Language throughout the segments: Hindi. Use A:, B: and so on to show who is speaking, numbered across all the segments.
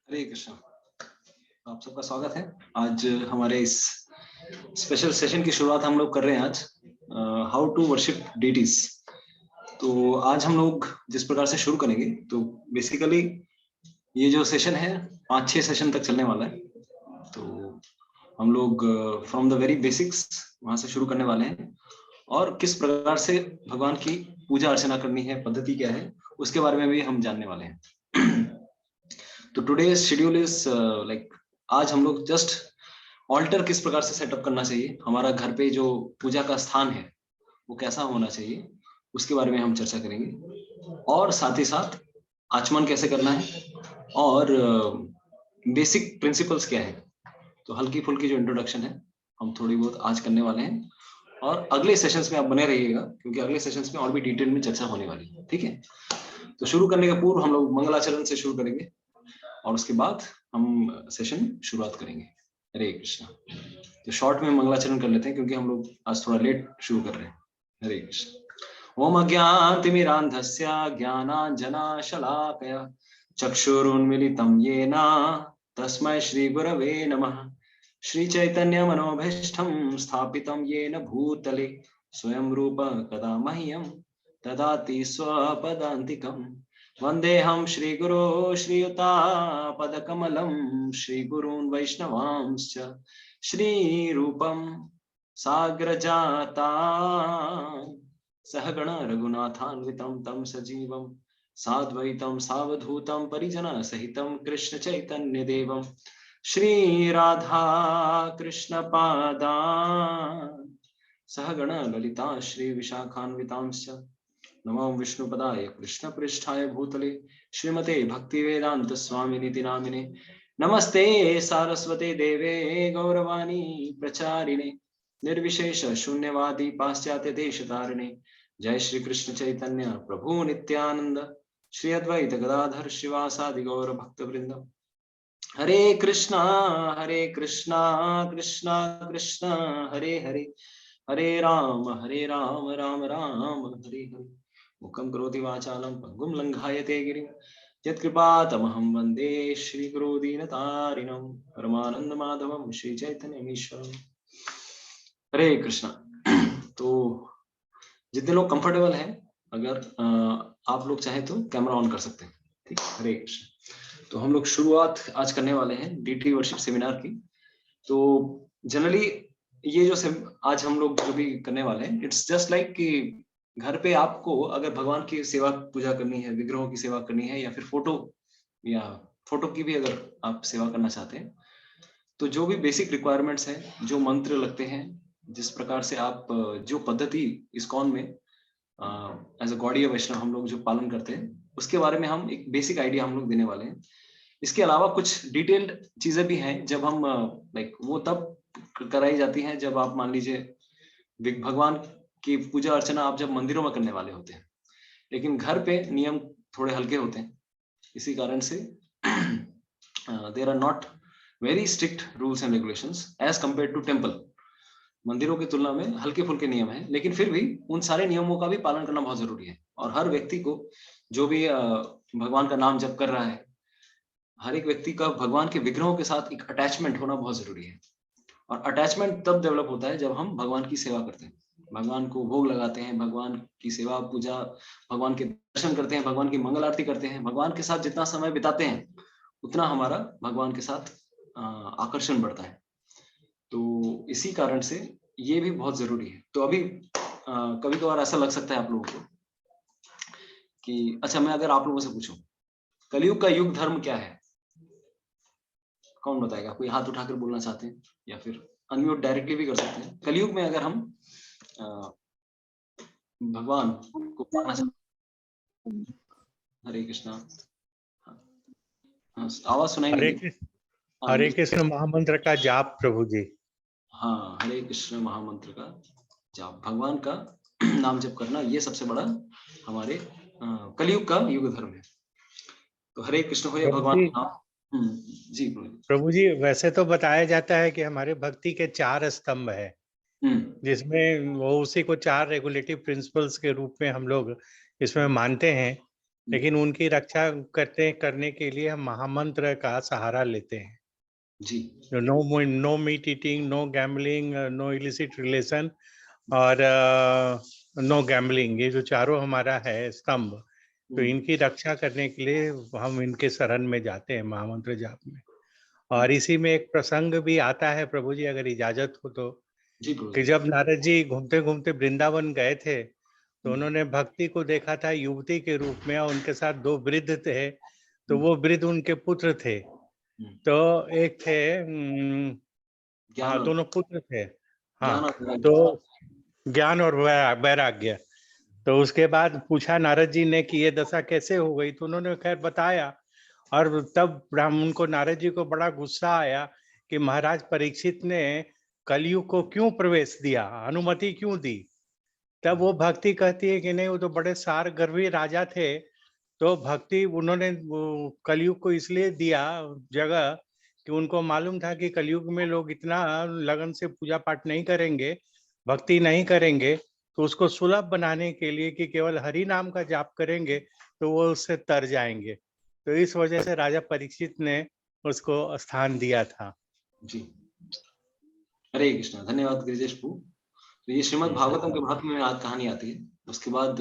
A: हरे कृष्ण। आप सबका स्वागत है। आज हमारे इस स्पेशल सेशन की शुरुआत हम लोग कर रहे हैं आज हाउ टू वर्शिप डीटीज। तो आज हम लोग जिस प्रकार से शुरू करेंगे, तो बेसिकली ये जो सेशन है 5-6 सेशन तक चलने वाला है। तो हम लोग फ्रॉम द वेरी बेसिक्स वहां से शुरू करने वाले हैं और किस प्रकार से भगवान की पूजा अर्चना करनी है, पद्धति क्या है, उसके बारे में भी हम जानने वाले हैं। तो टुडे शेड्यूल इज लाइक आज हम लोग जस्ट ऑल्टर किस प्रकार से सेटअप करना चाहिए, हमारा घर पे जो पूजा का स्थान है वो कैसा होना चाहिए, उसके बारे में हम चर्चा करेंगे। और साथ ही साथ आचमन कैसे करना है और बेसिक प्रिंसिपल्स क्या है। तो हल्की फुल्की जो इंट्रोडक्शन है हम थोड़ी बहुत आज करने वाले हैं और अगले सेशंस में आप बने रहिएगा, क्योंकि अगले सेशंस में और भी डिटेल में चर्चा होने वाली है। ठीक है, तो शुरू करने के पूर्व हम लोग मंगलाचरण से शुरू करेंगे और उसके बाद हम सेशन शुरुआत करेंगे। हरे कृष्णा। तो शॉर्ट में मंगलाचरण कर लेते हैं क्योंकि हम लोग आज थोड़ा लेट शुरू कर रहे हैं। हरे कृष्ण। ओम अज्ञानतिमिरान्धस्य ज्ञानाञ्जनशलाकया चक्षुरुन्मीलितं येन तस्मै श्रीगुरवे नमः। श्रीचैतन्यमनोभीष्टं स्थापितं येन भूतले स्वयं रूप कदा मह्यं ददाति स्वपदान्तिकम्। वन्देऽहं श्रीगुरो श्रीयुतापदकमलं श्रीगुरून् वैष्णवांश्च श्रीरूपं साग्रजाता सहगण रघुनाथान्वितं तं सजीवं साद्वैतं सावधूतं परिजनसहितं कृष्ण चैतन्य देवं श्रीराधा कृष्ण पादान् सहगण ललिता श्री विशाखान्वितांश्च नमो विष्णुपदाय कृष्ण पृष्ठाय भूतले श्रीमते भक्ति वेदांत स्वामिनिति नामिने नमस्ते सारस्वते देवे गौरवाणी प्रचारिणे निर्विशेष शून्यवादी पाश्चात्य देश तारिणे जय श्री कृष्ण चैतन्य प्रभु नित्यानंद श्री अद्वैत गदाधर शिवासादि गौर भक्त वृंद। हरे कृष्णा कृष्णा कृष्णा हरे हरे, हरे राम राम राम हरे हरे। मुखं करोति वाचालं पंगुं लंघायते गिरिं यत्कृपातमहं वन्दे श्रीगुरो दीनतारिणं परमानन्दमाधवं श्रीचैतन्यमीश्वरम्। हरे कृष्णा। तो जितने लोग कंफर्टेबल हैं, अगर आप लोग चाहें तो कैमरा ऑन कर सकते हैं। ठीक, हरे कृष्ण। तो हम लोग शुरुआत आज करने वाले हैं डीटी वर्शिप सेमिनार की। तो जनरली ये जो आज हम लोग जो भी करने वाले हैं, इट्स जस्ट लाइक कि घर पे आपको अगर भगवान की सेवा पूजा करनी है, विग्रहों की सेवा करनी है, या फिर फोटो की भी अगर आप सेवा करना चाहते हैं, तो जो भी बेसिक रिक्वायरमेंट्स हैं, जो मंत्र लगते हैं, जिस प्रकार से आप जो पद्धति इस्कॉन में एज अ गॉडी वैष्णव हम लोग जो पालन करते हैं, उसके बारे में हम एक बेसिक आइडिया हम लोग देने वाले हैं। इसके अलावा कुछ डिटेल्ड चीजें भी हैं जब हम लाइक वो तब कराई जाती हैं जब आप मान लीजिए भगवान की पूजा अर्चना आप जब मंदिरों में करने वाले होते हैं, लेकिन घर पे नियम थोड़े हल्के होते हैं। इसी कारण से there are not very strict rules and regulations as compare to temple. मंदिरों की तुलना में हल्के फुल्के नियम हैं, लेकिन फिर भी उन सारे नियमों का भी पालन करना बहुत जरूरी है। और हर व्यक्ति को जो भी भगवान का नाम जप कर रहा है, हर एक व्यक्ति का भगवान के विग्रहों के साथ एक अटैचमेंट होना बहुत जरूरी है। और अटैचमेंट तब डेवलप होता है जब हम भगवान की सेवा करते हैं, भगवान को भोग लगाते हैं, भगवान की सेवा पूजा, भगवान के दर्शन करते हैं, भगवान की मंगल आरती करते हैं। भगवान के साथ जितना समय बिताते हैं उतना हमारा भगवान के साथ आकर्षण बढ़ता है। तो इसी कारण से ये भी बहुत जरूरी है। तो अभी कभी कभार ऐसा लग सकता है आप लोगों को कि अच्छा, मैं अगर आप लोगों से पूछूं कलयुग का युग धर्म क्या है, कौन बताएगा? कोई हाथ उठाकर बोलना चाहते हैं या फिर अनम्यूट डायरेक्टली भी कर सकते हैं। कलयुग में अगर हम भगवान को पाना चाहते हैं। हरे कृष्णा। आवाज सुनाई नहीं दी।
B: हरे कृष्ण महामंत्र का जाप प्रभु जी।
A: हाँ, हरे कृष्ण महामंत्र का जाप, भगवान का नाम जप करना, ये सबसे बड़ा हमारे कलयुग का युग धर्म है। तो हरे कृष्ण हो या भगवान का नाम। जी
B: प्रभु जी, वैसे तो बताया जाता है कि हमारे भक्ति के 4 स्तंभ है, जिसमें वो उसी को 4 रेगुलेटिव प्रिंसिपल्स के रूप में हम लोग इसमें मानते हैं लेकिन उनकी रक्षा करने के लिए हम महामंत्र का सहारा लेते हैं।
A: जी
B: no meat eating, no gambling, no illicit relation और नो गैम्बलिंग, ये जो चारों हमारा है स्तंभ, तो इनकी रक्षा करने के लिए हम इनके शरण में जाते हैं महामंत्र जाप में। और इसी में एक प्रसंग भी आता है प्रभु जी, अगर इजाजत हो तो,
A: जी प्रभु
B: कि
A: जी।
B: जब नारद जी घूमते घूमते वृंदावन गए थे तो उन्होंने भक्ति को देखा था युवती के रूप में, और उनके साथ दो वृद्ध थे, तो वो वृद्ध उनके पुत्र थे। तो एक थे
A: ज्ञान
B: हाँ,
A: और
B: दोनों पुत्र थे। हाँ,
A: ज्ञान और वैराग्य।
B: तो ज्ञान और वैराग्य। तो उसके बाद पूछा नारद जी ने कि ये दशा कैसे हो गई, तो उन्होंने खैर बताया। और तब ब्राह्मण को, नारद जी को बड़ा गुस्सा आया कि महाराज परीक्षित ने कलयुग को क्यों प्रवेश दिया, अनुमति क्यों दी। तब वो भक्ति कहती है कि नहीं, वो तो बड़े सार गर्वी राजा थे, तो भक्ति उन्होंने कलयुग को इसलिए दिया जगह कि उनको मालूम था कि कलयुग में लोग इतना लगन से पूजा पाठ नहीं करेंगे, भक्ति नहीं करेंगे, तो उसको सुलभ बनाने के लिए कि केवल हरि नाम का जाप करेंगे तो वो उससे तर जाएंगे। तो इस वजह से राजा परीक्षित ने उसको स्थान दिया था।
A: जी हरे कृष्णा, धन्यवाद गिरिजेश प्रभु। तो ये श्रीमद् भागवतम के महत्व में आज कहानी आती है। उसके बाद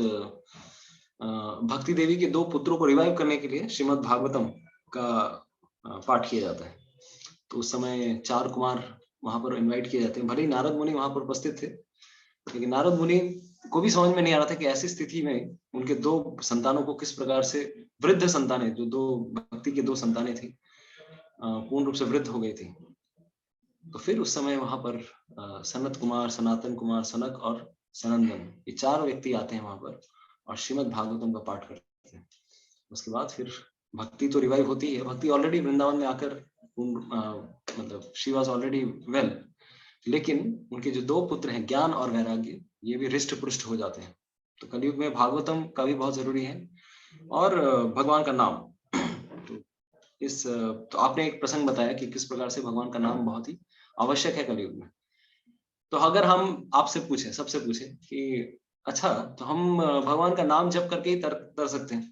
A: भक्ति देवी के दो पुत्रों को रिवाइव करने के लिए श्रीमद् भागवतम का पाठ किया जाता है। तो उस समय 4 कुमार वहां पर इनवाइट किए जाते हैं। भले ही नारद मुनि वहां पर उपस्थित थे, लेकिन नारद मुनि को भी समझ में नहीं आ रहा था कि ऐसी स्थिति में उनके 2 संतानों को किस प्रकार से, वृद्ध संतानें, जो 2 भक्ति के 2 संतानें थी, पूर्ण रूप से वृद्ध हो गई थी। तो फिर उस समय वहां पर सनत कुमार, सनातन कुमार, सनक और सनंदन, ये 4 व्यक्ति आते हैं वहां पर और श्रीमद् भागवतम का पाठ करते हैं। उसके बाद फिर भक्ति तो रिवाइव होती है। भक्ति ऑलरेडी वृंदावन में आकर मतलब शी वॉज ऑलरेडी वेल, लेकिन उनके जो 2 पुत्र हैं ज्ञान और वैराग्य, ये भी हृष्ट पुष्ट हो जाते हैं। तो कलयुग में भागवतम का भी बहुत जरूरी है और भगवान का नाम। तो आपने एक प्रसंग बताया कि किस प्रकार से भगवान का नाम बहुत ही आवश्यक है कलयुग में। तो अगर हम आपसे पूछें, सबसे पूछें कि अच्छा, तो हम भगवान का नाम जप करके ही तर सकते हैं,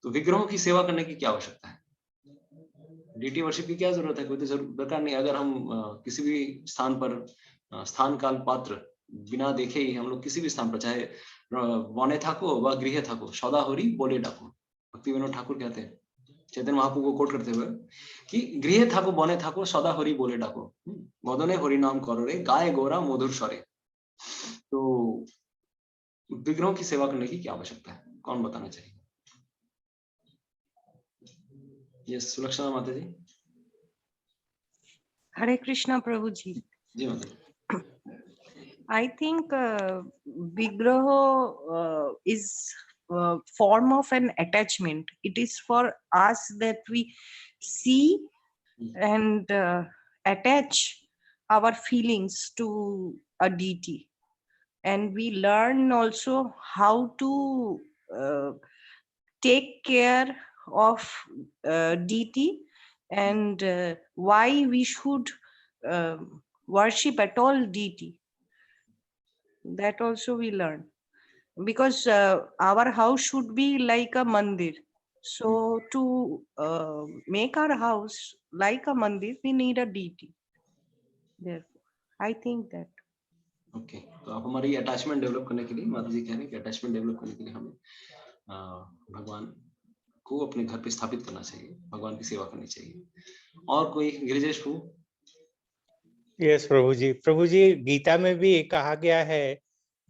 A: तो विग्रहों की सेवा करने की क्या आवश्यकता है? डीटी वर्शिप की क्या जरूरत है? कोई तो दरकार नहीं। अगर हम किसी भी स्थान पर स्थान काल पात्र बिना देखे ही हम लोग किसी भी स्थान पर, चाहे वने थाको व गृह थाको, सौदा होरी बोले डाको, भक्ति विनोद ठाकुर कहते हैं चैतन्य महाप्रभु को कोट करते हुए कि गृह थाको बने थाको सदा हरि बोले डाको, मदने हरि नाम करो रे, गाय गोरा मधुर स्वरे। तो विग्रहों की सेवा करने की क्या आवश्यकता है? कौन बताना चाहिए? ये सुलक्षणा माता जी।
C: हरे कृष्णा प्रभु जी।
A: जी माता।
C: I think Vigraha is form of an attachment. It is for us that we see and attach our feelings to a deity, and we learn also how to take care of deity and why we should worship at all deity. That also we learn, because our house should be like a mandir. So to make our house like a mandir, we need a deity. Therefore I think that.
A: Okay, तो आप हमारी अटैचमेंट डेवलप करने के लिए, माता जी कह रहे हैं कि अटैचमेंट डेवलप करने के लिए हमें भगवान को अपने घर पे स्थापित करना चाहिए, भगवान की सेवा करनी चाहिए। और कोई गिरिजेश प्रभु?
B: यस प्रभु जी। प्रभु जी, गीता में भी कहा गया है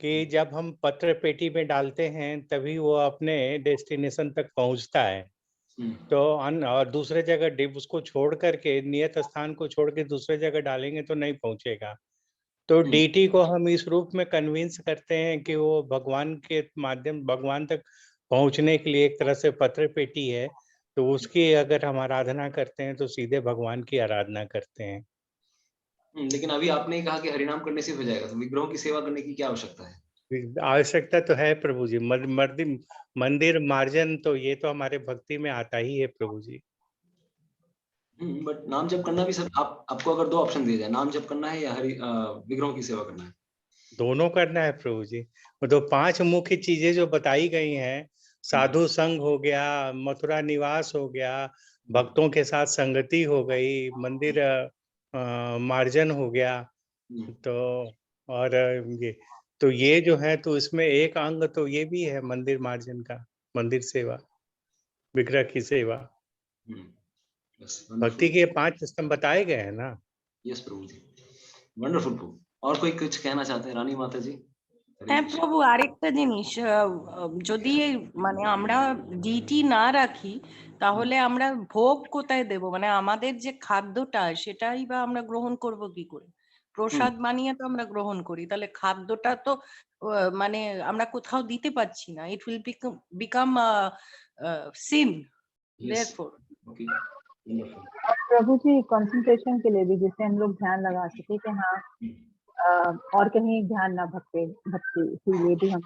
B: कि जब हम पत्र पेटी में डालते हैं तभी वो अपने डेस्टिनेशन तक पहुंचता है। तो और दूसरे जगह उसको छोड़ करके, नियत स्थान को छोड़ के दूसरे जगह डालेंगे तो नहीं पहुंचेगा। तो डीटी को हम इस रूप में कन्विंस करते हैं कि वो भगवान के माध्यम, भगवान तक पहुंचने के लिए एक तरह से पत्र पेटी है। तो उसकी अगर हम आराधना करते हैं तो सीधे भगवान की आराधना करते हैं।
A: लेकिन अभी आपने ही कहा कि हरिनाम करने से हो जाएगा, तो विग्रहों की सेवा करने की क्या आवश्यकता है?
B: आवश्यकता तो है प्रभु जी। मंदिर मार्जन तो ये तो हमारे भक्ति में आता ही है प्रभु जी।
A: बट नाम जप करना भी सब, आपको अगर 2 ऑप्शन दिए जाए, नाम जप करना है या विग्रहों की सेवा करना है?
B: दोनों करना है प्रभु जी। वो तो 5 मुख्य चीजें जो बताई गई हैं साधु संग हो गया, मथुरा निवास हो गया, भक्तों के साथ संगति हो गई, मंदिर मार्जन हो गया। तो और ये जो है, तो इसमें एक अंग तो ये भी है मंदिर मार्जन का, मंदिर सेवा, विग्रह की सेवा। भक्ति के 5 स्तंभ बताए गए हैं ना।
A: यस प्रभु जी, वंडरफुल प्रभु। और कोई कुछ कहना चाहते हैं रानी माता जी?
C: হ্যাঁ প্রভু, আরেকটা জিনিস, যদি মানে আমরা ডিটি না রাখি তাহলে আমরা ভোগ কোথায় দেব? মানে আমাদের যে খাদ্যটা সেটাই বা আমরা গ্রহণ করব কি করে? প্রসাদ বানিয়ে তো আমরা গ্রহণ করি, তাহলে খাদ্যটা তো মানে আমরা কোথাও দিতে পাচ্ছি না। It will become sin therefore.
D: प्रभु जी कंसंट्रेशन के लिए भी, जिससे हम लोग ध्यान लगा सके कि हाँ और कहीं ध्यान ना भटके, इसीलिए भी हम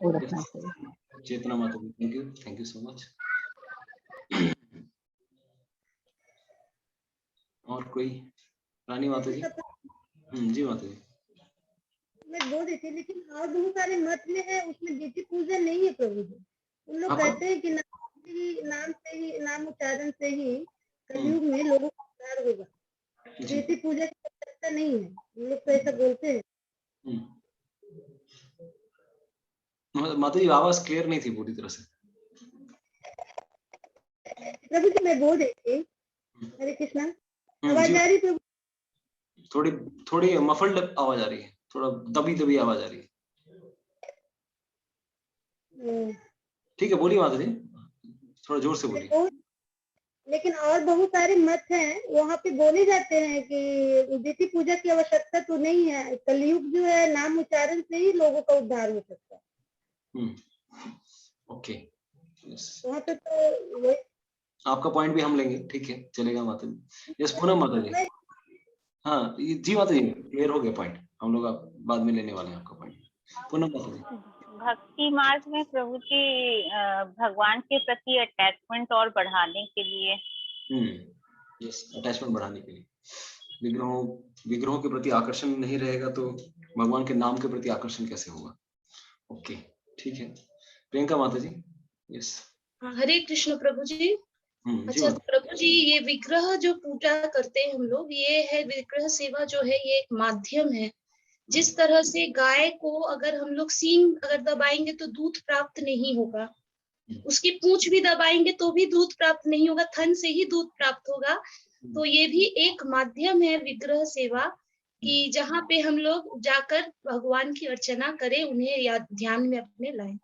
D: वो रखना चाहिए।
A: चेतना माता जी, थैंक यू सो मच। और कोई? रानी माता जी? जी माता जी।
E: मैं बोल रही थी, लेकिन और बहुत सारे मत में है उसमें देती पूजा नहीं है प्रभु जी। उन लोग कहते हैं कि नाम उच्चारण से ही कलयुग में लोगों का उद्धार होगा। देती पूजा की आवश्यकता नहीं है, उन लोग तो ऐसा बोलते हैं।
A: माता जी आवाज क्लियर नहीं थी पूरी तरह से।
E: प्रभु जी मैं बोल रही थी, हरे कृष्णा, आवाज आ रही प्रभु?
A: थोड़ी मफल्ड आवाज आ रही है, थोड़ा दबी आवाज आ रही है। ठीक है बोलिए माता जी, थोड़ा जोर से बोलिए।
E: लेकिन और बहुत सारे मत हैं, वहाँ पे बोले जाते हैं कि देती पूजा की आवश्यकता तो नहीं है, कलयुग जो है नाम उच्चारण से ही लोगों का उद्धार हो सकता है।
A: ओके,
E: वहाँ पे तो
A: आपका पॉइंट भी हम लेंगे, ठीक है चलेगा माता जी। यस पूनम माता जी। हाँ जी माता जी, क्लियर हो गया पॉइंट, हम लोग बाद में लेने वाले हैं आपका पॉइंट। पूनम माता जी।
F: भक्ति मार्ग में प्रभु जी भगवान के प्रति अटैचमेंट और बढ़ाने के लिए,
A: यस अटैचमेंट बढ़ाने के लिए, विग्रहों के प्रति आकर्षण नहीं रहेगा तो भगवान के नाम के प्रति आकर्षण कैसे होगा? ओके ठीक है। प्रियंका माता जी। यस
G: हरे कृष्ण प्रभु जी। अच्छा प्रभु जी, ये विग्रह जो पूजा करते हैं हम लोग, ये है विग्रह सेवा जो है, ये एक माध्यम है। जिस तरह से गाय को अगर हम लोग सींग अगर दबाएंगे तो दूध प्राप्त नहीं होगा, उसकी पूंछ भी दबाएंगे तो भी दूध प्राप्त नहीं होगा, थन से ही दूध प्राप्त होगा। तो ये भी एक माध्यम है विग्रह सेवा कि जहाँ पे हम लोग जाकर भगवान की अर्चना करें, उन्हें याद ध्यान में अपने लाएं।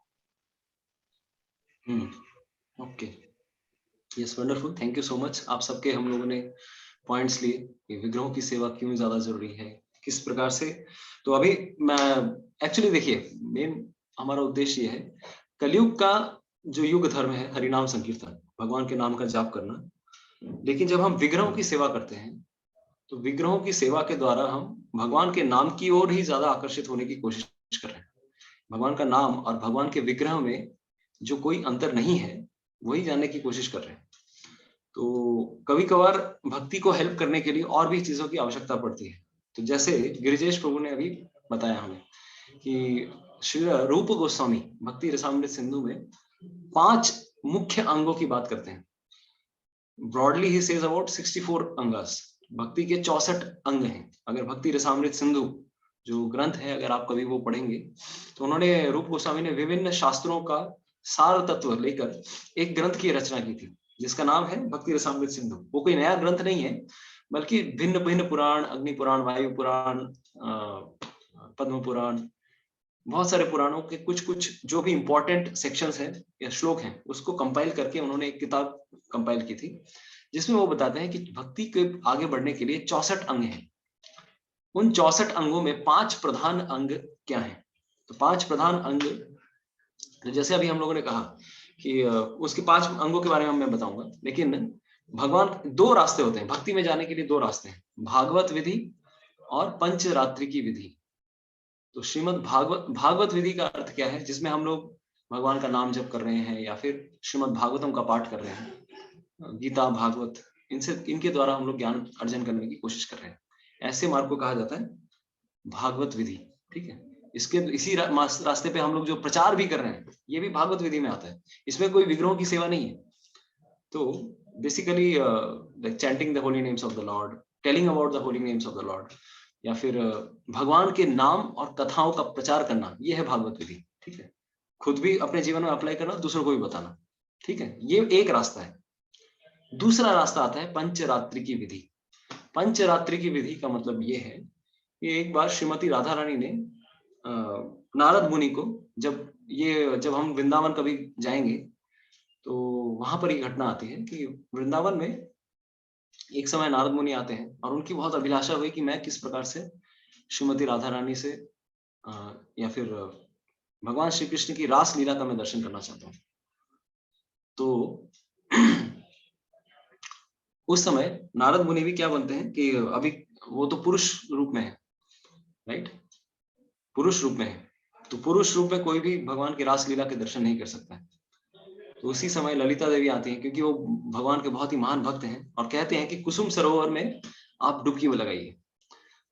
A: Okay, yes wonderful, thank you so much. आप सबके हम लोगों ने पॉइंट्स लिए, विग्रहों की सेवा क्यों ज्यादा जरूरी है, किस प्रकार से। तो अभी मैं एक्चुअली देखिए, मेन हमारा उद्देश्य ये है, कलयुग का जो युग धर्म है हरिनाम संकीर्तन, भगवान के नाम का जाप करना। लेकिन जब हम विग्रहों की सेवा करते हैं तो विग्रहों की सेवा के द्वारा हम भगवान के नाम की ओर ही ज्यादा आकर्षित होने की कोशिश कर रहे हैं। भगवान का नाम और भगवान के विग्रह में जो कोई अंतर नहीं है वही जानने की कोशिश कर रहे हैं। तो कभी कभार भक्ति को हेल्प करने के लिए और भी चीजों की आवश्यकता पड़ती है। तो जैसे गिरिजेश प्रभु ने अभी बताया हमें कि श्री रूप गोस्वामी भक्ति रसामृत सिंधु में 5 मुख्य अंगों की बात करते हैं। Broadly he says about 64 angas, भक्ति के 64 अंग हैं। अगर भक्ति रसामृत सिंधु जो ग्रंथ है, अगर आप कभी वो पढ़ेंगे तो उन्होंने, रूप गोस्वामी ने विभिन्न शास्त्रों का सार तत्व लेकर एक ग्रंथ की रचना की थी जिसका नाम है भक्ति रसामृत सिंधु। वो कोई नया ग्रंथ नहीं है, बल्कि भिन्न भिन्न पुराण, अग्नि पुराण, वायु पुराण, पद्म पुराण, बहुत सारे पुराणों के कुछ जो भी इंपॉर्टेंट सेक्शंस हैं या श्लोक हैं उसको कंपाइल करके उन्होंने एक किताब कंपाइल की थी जिसमें वो बताते हैं कि भक्ति के आगे बढ़ने के लिए 64 अंग हैं। उन 64 अंगों में 5 प्रधान अंग क्या हैं? तो 5 प्रधान अंग, जैसे अभी हम लोगों ने कहा कि उसके 5 अंगों के बारे में मैं बताऊंगा, लेकिन भगवान 2 रास्ते होते हैं भक्ति में जाने के लिए, 2 रास्ते हैं, भागवत विधि और पंचरात्रि की विधि। तो श्रीमद् भागवत विधि का अर्थ क्या है? जिसमें हम लोग भगवान का नाम जप कर रहे हैं या फिर श्रीमद् भागवतम का पाठ कर रहे हैं, गीता भागवत, इनके द्वारा हम लोग ज्ञान अर्जन करने की कोशिश कर रहे हैं। ऐसे मार्ग को कहा जाता है भागवत विधि, ठीक है। इसके इसी रास्ते पे हम लोग जो प्रचार भी कर रहे हैं, ये भी भागवत विधि में आता है। इसमें कोई विग्रहों की सेवा नहीं है। तो basically chanting the Holi names of the Lord, telling about the Holi names of the Lord, या फिर भगवान के नाम और कथाओं का प्रचार करना, ये है भागवत विधि। ठीक है, खुद भी अपने जीवन में अप्लाई करना, दूसरों को भी बताना। ठीक है, ये एक रास्ता है। दूसरा रास्ता आता है पंचरात्रि की विधि। पंचरात्रि की विधि का मतलब ये है कि एक बार श्रीमती राधा रानी ने नारद मुनि को, जब हम वृंदावन कभी जाएंगे तो वहां पर ये घटना आती है कि वृंदावन में एक समय नारद मुनि आते हैं और उनकी बहुत अभिलाषा हुई कि मैं किस प्रकार से श्रीमती राधा रानी से या फिर भगवान श्री कृष्ण की रास लीला का मैं दर्शन करना चाहता हूँ। तो उस समय नारद मुनि भी क्या बनते हैं कि अभी वो तो पुरुष रूप में है, राइट, पुरुष रूप में है, तो पुरुष रूप में कोई भी भगवान की रास लीला के दर्शन नहीं कर सकता है। तो उसी समय ललिता देवी आती हैं, क्योंकि वो भगवान के बहुत ही महान भक्त हैं, और कहते हैं कि कुसुम सरोवर में आप डुबकी लगाइए।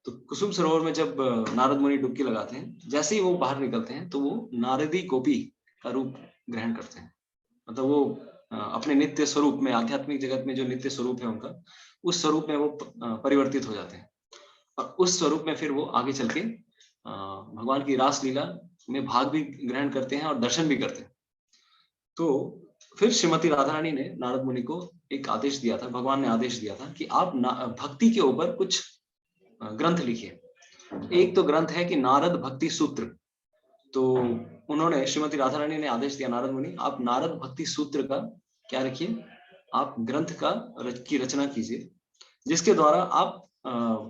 A: तो कुसुम सरोवर में जब नारद मुनि डुबकी लगाते हैं, जैसे ही वो बाहर निकलते हैं तो वो नारदी गोपी का रूप ग्रहण करते हैं। मतलब वो अपने नित्य स्वरूप में, आध्यात्मिक जगत में जो नित्य स्वरूप है उनका, उस स्वरूप में वो परिवर्तित हो जाते हैं, और उस स्वरूप में फिर वो आगे चल के भगवान की रास लीला में भाग भी ग्रहण करते हैं और दर्शन भी करते हैं। तो फिर श्रीमती राधा रानी ने नारद मुनि को एक आदेश दिया था, भगवान ने आदेश दिया था कि आप भक्ति के ऊपर कुछ ग्रंथ लिखिए। एक तो ग्रंथ है कि नारद भक्ति सूत्र। तो उन्होंने, श्रीमती राधा रानी ने आदेश दिया, नारद मुनि आप नारद भक्ति सूत्र का क्या रखिए, आप ग्रंथ की रचना कीजिए, जिसके द्वारा आप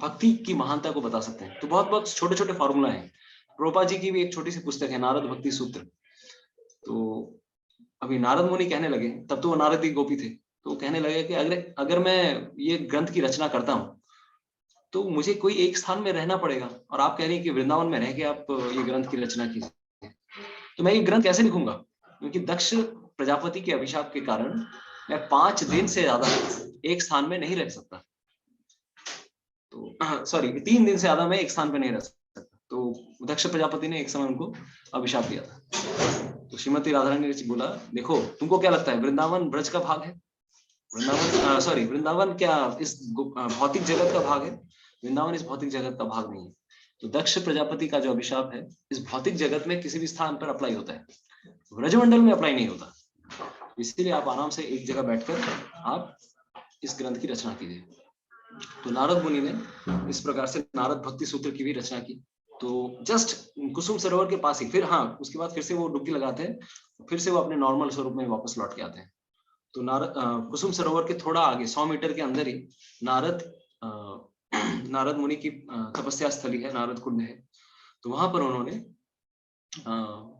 A: भक्ति की महानता को बता सकते हैं। तो बहुत बहुत छोटे छोटे फॉर्मूला हैं। प्रभुपाद जी की भी एक छोटी सी पुस्तक है, नारद भक्ति सूत्र। तो अभी नारद मुनि कहने लगे, तब तो वो नारद ही गोपी थे, तो वो कहने लगे कि अगर मैं ये ग्रंथ की रचना करता हूँ तो मुझे कोई एक स्थान में रहना पड़ेगा, और आप कह रही हैं कि वृंदावन में रह के आप ये ग्रंथ की रचना कीजिए, तो मैं ये ग्रंथ कैसे लिखूंगा? क्योंकि दक्ष प्रजापति के अभिशाप के कारण मैं 5 दिन से ज्यादा एक स्थान में नहीं रह सकता। तो सॉरी, 3 दिन से ज्यादा मैं एक स्थान पे नहीं रह सकता। तो दक्ष प्रजापति ने एक समय उनको अभिशाप दिया था। तो श्रीमती राधा रानी ने बोला, देखो तुमको क्या लगता है वृंदावन ब्रज का भाग है? वृंदावन क्या इस भौतिक जगत का भाग है? वृंदावन इस भौतिक जगत का भाग नहीं है। तो दक्ष प्रजापति का जो अभिशाप है इस भौतिक जगत में किसी भी स्थान पर अप्लाई होता है, ब्रजमंडल में अप्लाई नहीं होता। इसीलिए आप आराम से एक जगह बैठकर आप इस ग्रंथ की रचना कीजिए। तो नारद मुनि ने इस प्रकार से नारद भक्ति सूत्र की भी रचना की। तो जस्ट कुसुम सरोवर के पास ही, फिर हाँ उसके बाद फिर से वो डुबकी लगाते हैं, फिर से वो अपने नॉर्मल स्वरूप में वापस लौट के आते हैं। तो नारद कुसुम सरोवर के थोड़ा आगे 100 मीटर के अंदर ही नारद मुनि की तपस्या स्थली है, नारद कुंड है। तो वहां पर उन्होंने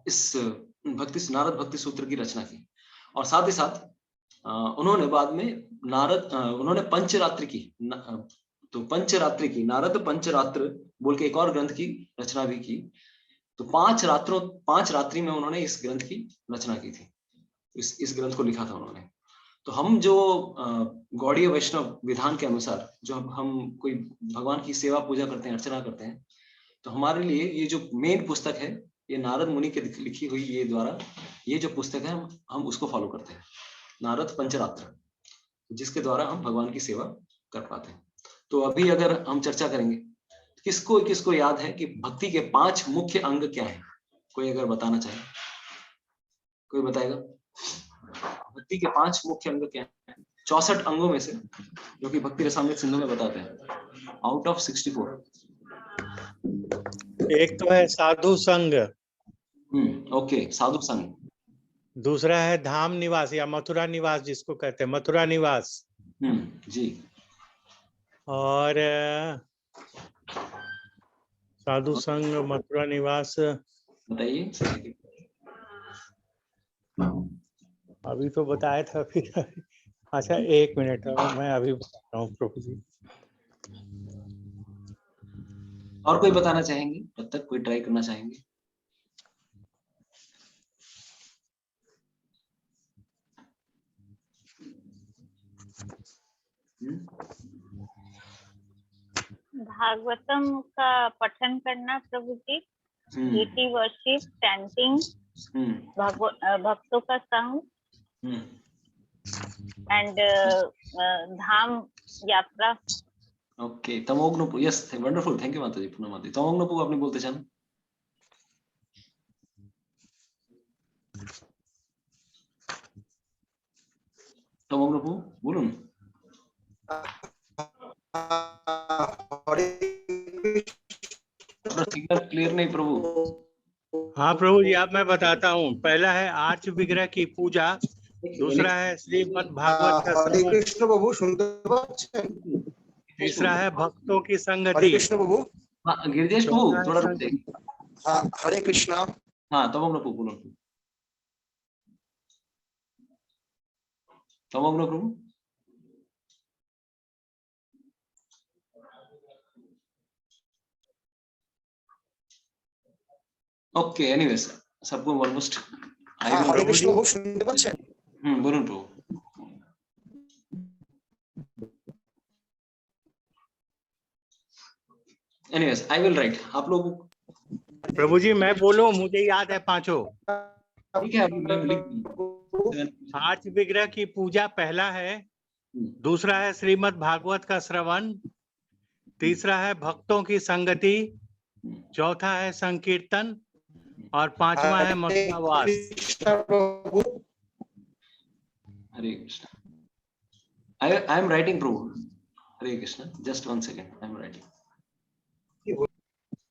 A: इस नारद भक्ति सूत्र की रचना की, और साथ ही साथ उन्होंने बाद में उन्होंने पंचरात्रि की, तो पंचरात्रि की, नारद पंचरात्र बोल के एक और ग्रंथ की रचना भी की। तो 5 रात्रि में उन्होंने इस ग्रंथ की रचना की थी, इस ग्रंथ को लिखा था उन्होंने। तो हम जो गौड़ीय वैष्णव विधान के अनुसार जो हम कोई भगवान की सेवा पूजा करते हैं, अर्चना करते हैं, तो हमारे लिए ये जो मेन पुस्तक है, ये नारद मुनि के लिखी हुई ये जो पुस्तक है, हम उसको फॉलो करते हैं, नारद पंचरात्र, जिसके द्वारा हम भगवान की सेवा कर पाते हैं। तो अभी अगर हम चर्चा करेंगे, किसको याद है कि भक्ति के 5 मुख्य अंग क्या है? कोई अगर बताना चाहे, कोई बताएगा? भक्ति के 5 मुख्य अंग क्या है 64 अंगों में से, जो कि भक्ति रसामृत सिंधु में बताते हैं, आउट ऑफ 64।
B: एक तो है साधु संग,
A: ओके, साधु संग।
B: दूसरा है धाम निवास या मथुरा निवास, जिसको कहते हैं मथुरा निवास।
A: जी।
B: और साधु संग, मथुरा निवास,
A: बताइए।
B: अभी तो बताया था फिर। अच्छा 1 मिनट, मैं अभी बता रहा हूँ प्रभु जी।
A: और कोई बताना चाहेंगे? तब तक कोई ट्राई करना चाहेंगे?
F: भागवतम का पठन करना प्रभु जी। deity worship, chanting, भक्तों का संग, and धाम यात्रा.
A: ओके, तमोग्नोपु, यस, वंडरफुल, थैंक यू माता जी, पुनः माता जी। तमोग्नोपु आपने बोलते जाना। तमोग्नोपु बोलूं? सिग्नल क्लियर नहीं प्रभु।
B: हाँ प्रभु जी, अब मैं बताता हूँ। पहला है आर्च विग्रह की पूजा, दूसरा है श्रीमद् भागवत का
H: हरे
B: श्रवण,
H: कृष्ण बाबू सुनते पाচ্ছেন?
B: तीसरा है भक्तों की
H: हरे
B: संगति,
H: कृष्ण बाबू।
A: हाँ गिरिजेश प्रभु
B: चौथा है
A: थोड़ा रुक
B: संग-
A: जाइए।
H: हाँ हरे कृष्णा।
A: हाँ तमोग्नोपु बोलो। तमोग्नोपु ओके, एनीवेज सबको ऑलमोस्ट आई
H: हाँ
A: विल।
H: हरे कृष्ण बाबू सुनते পাচ্ছেন?
A: बोलूं प्रभु। Anyways I will write. आप लोग
B: प्रभु जी मैं बोलूं, मुझे याद है पांचों।
A: ठीक है, मैं लिख।
B: आर्च विग्रह की पूजा पहला है, दूसरा है श्रीमद् भागवत का श्रवण, तीसरा है भक्तों की संगति, चौथा है संकीर्तन और पांचवा है मथुरावास।
A: Hare Krishna. I am writing प्रभु। Hare Krishna, just 1 second, I am writing.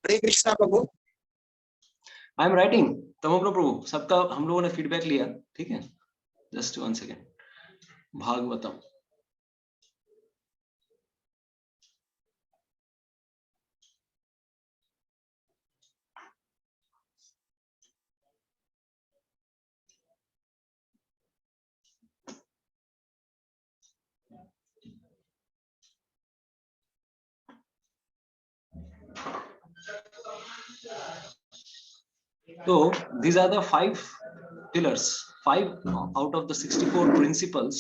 H: Hare Krishna प्रभु।
A: I am writing. तमोग्नो प्रभु, सबका हम लोगों ने फीडबैक लिया, ठीक है, just 1 second. Bhagavatam, so these are the 5 pillars, 5 out of the 64 principles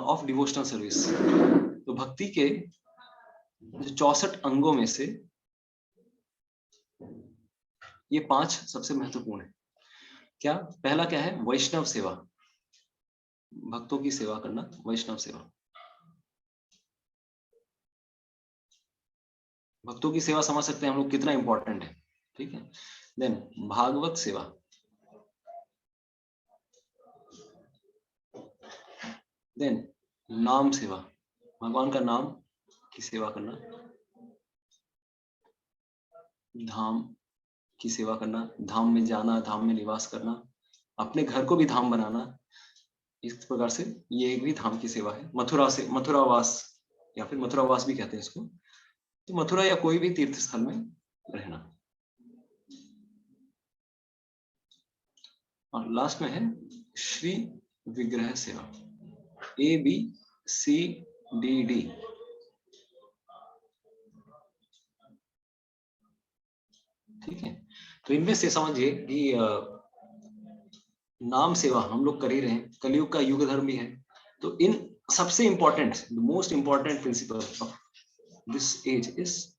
A: of devotional service। तो भक्ति के 64 अंगों में से ये 5 सबसे महत्वपूर्ण है। क्या? पहला क्या है? वैष्णव सेवा, भक्तों की सेवा करना, वैष्णव सेवा। भक्तों की सेवा समझ सकते हैं हम लोग कितना इंपॉर्टेंट है, ठीक है। देन भागवत सेवा, देन नाम सेवा, भगवान का नाम की सेवा करना, धाम की सेवा करना, धाम में जाना, धाम में निवास करना, अपने घर को भी धाम बनाना, इस प्रकार से ये एक भी धाम की सेवा है। मथुरा से मथुरावास या फिर मथुरावास भी कहते हैं इसको, तो मथुरा या कोई भी तीर्थ स्थल में रहना। और लास्ट में है श्री विग्रह सेवा, ABCDD। ठीक है, तो इनमें से समझिए कि नाम सेवा हम लोग कर ही रहे हैं, कलयुग का युग धर्म भी है। तो इन सबसे important, the most important principle of this age is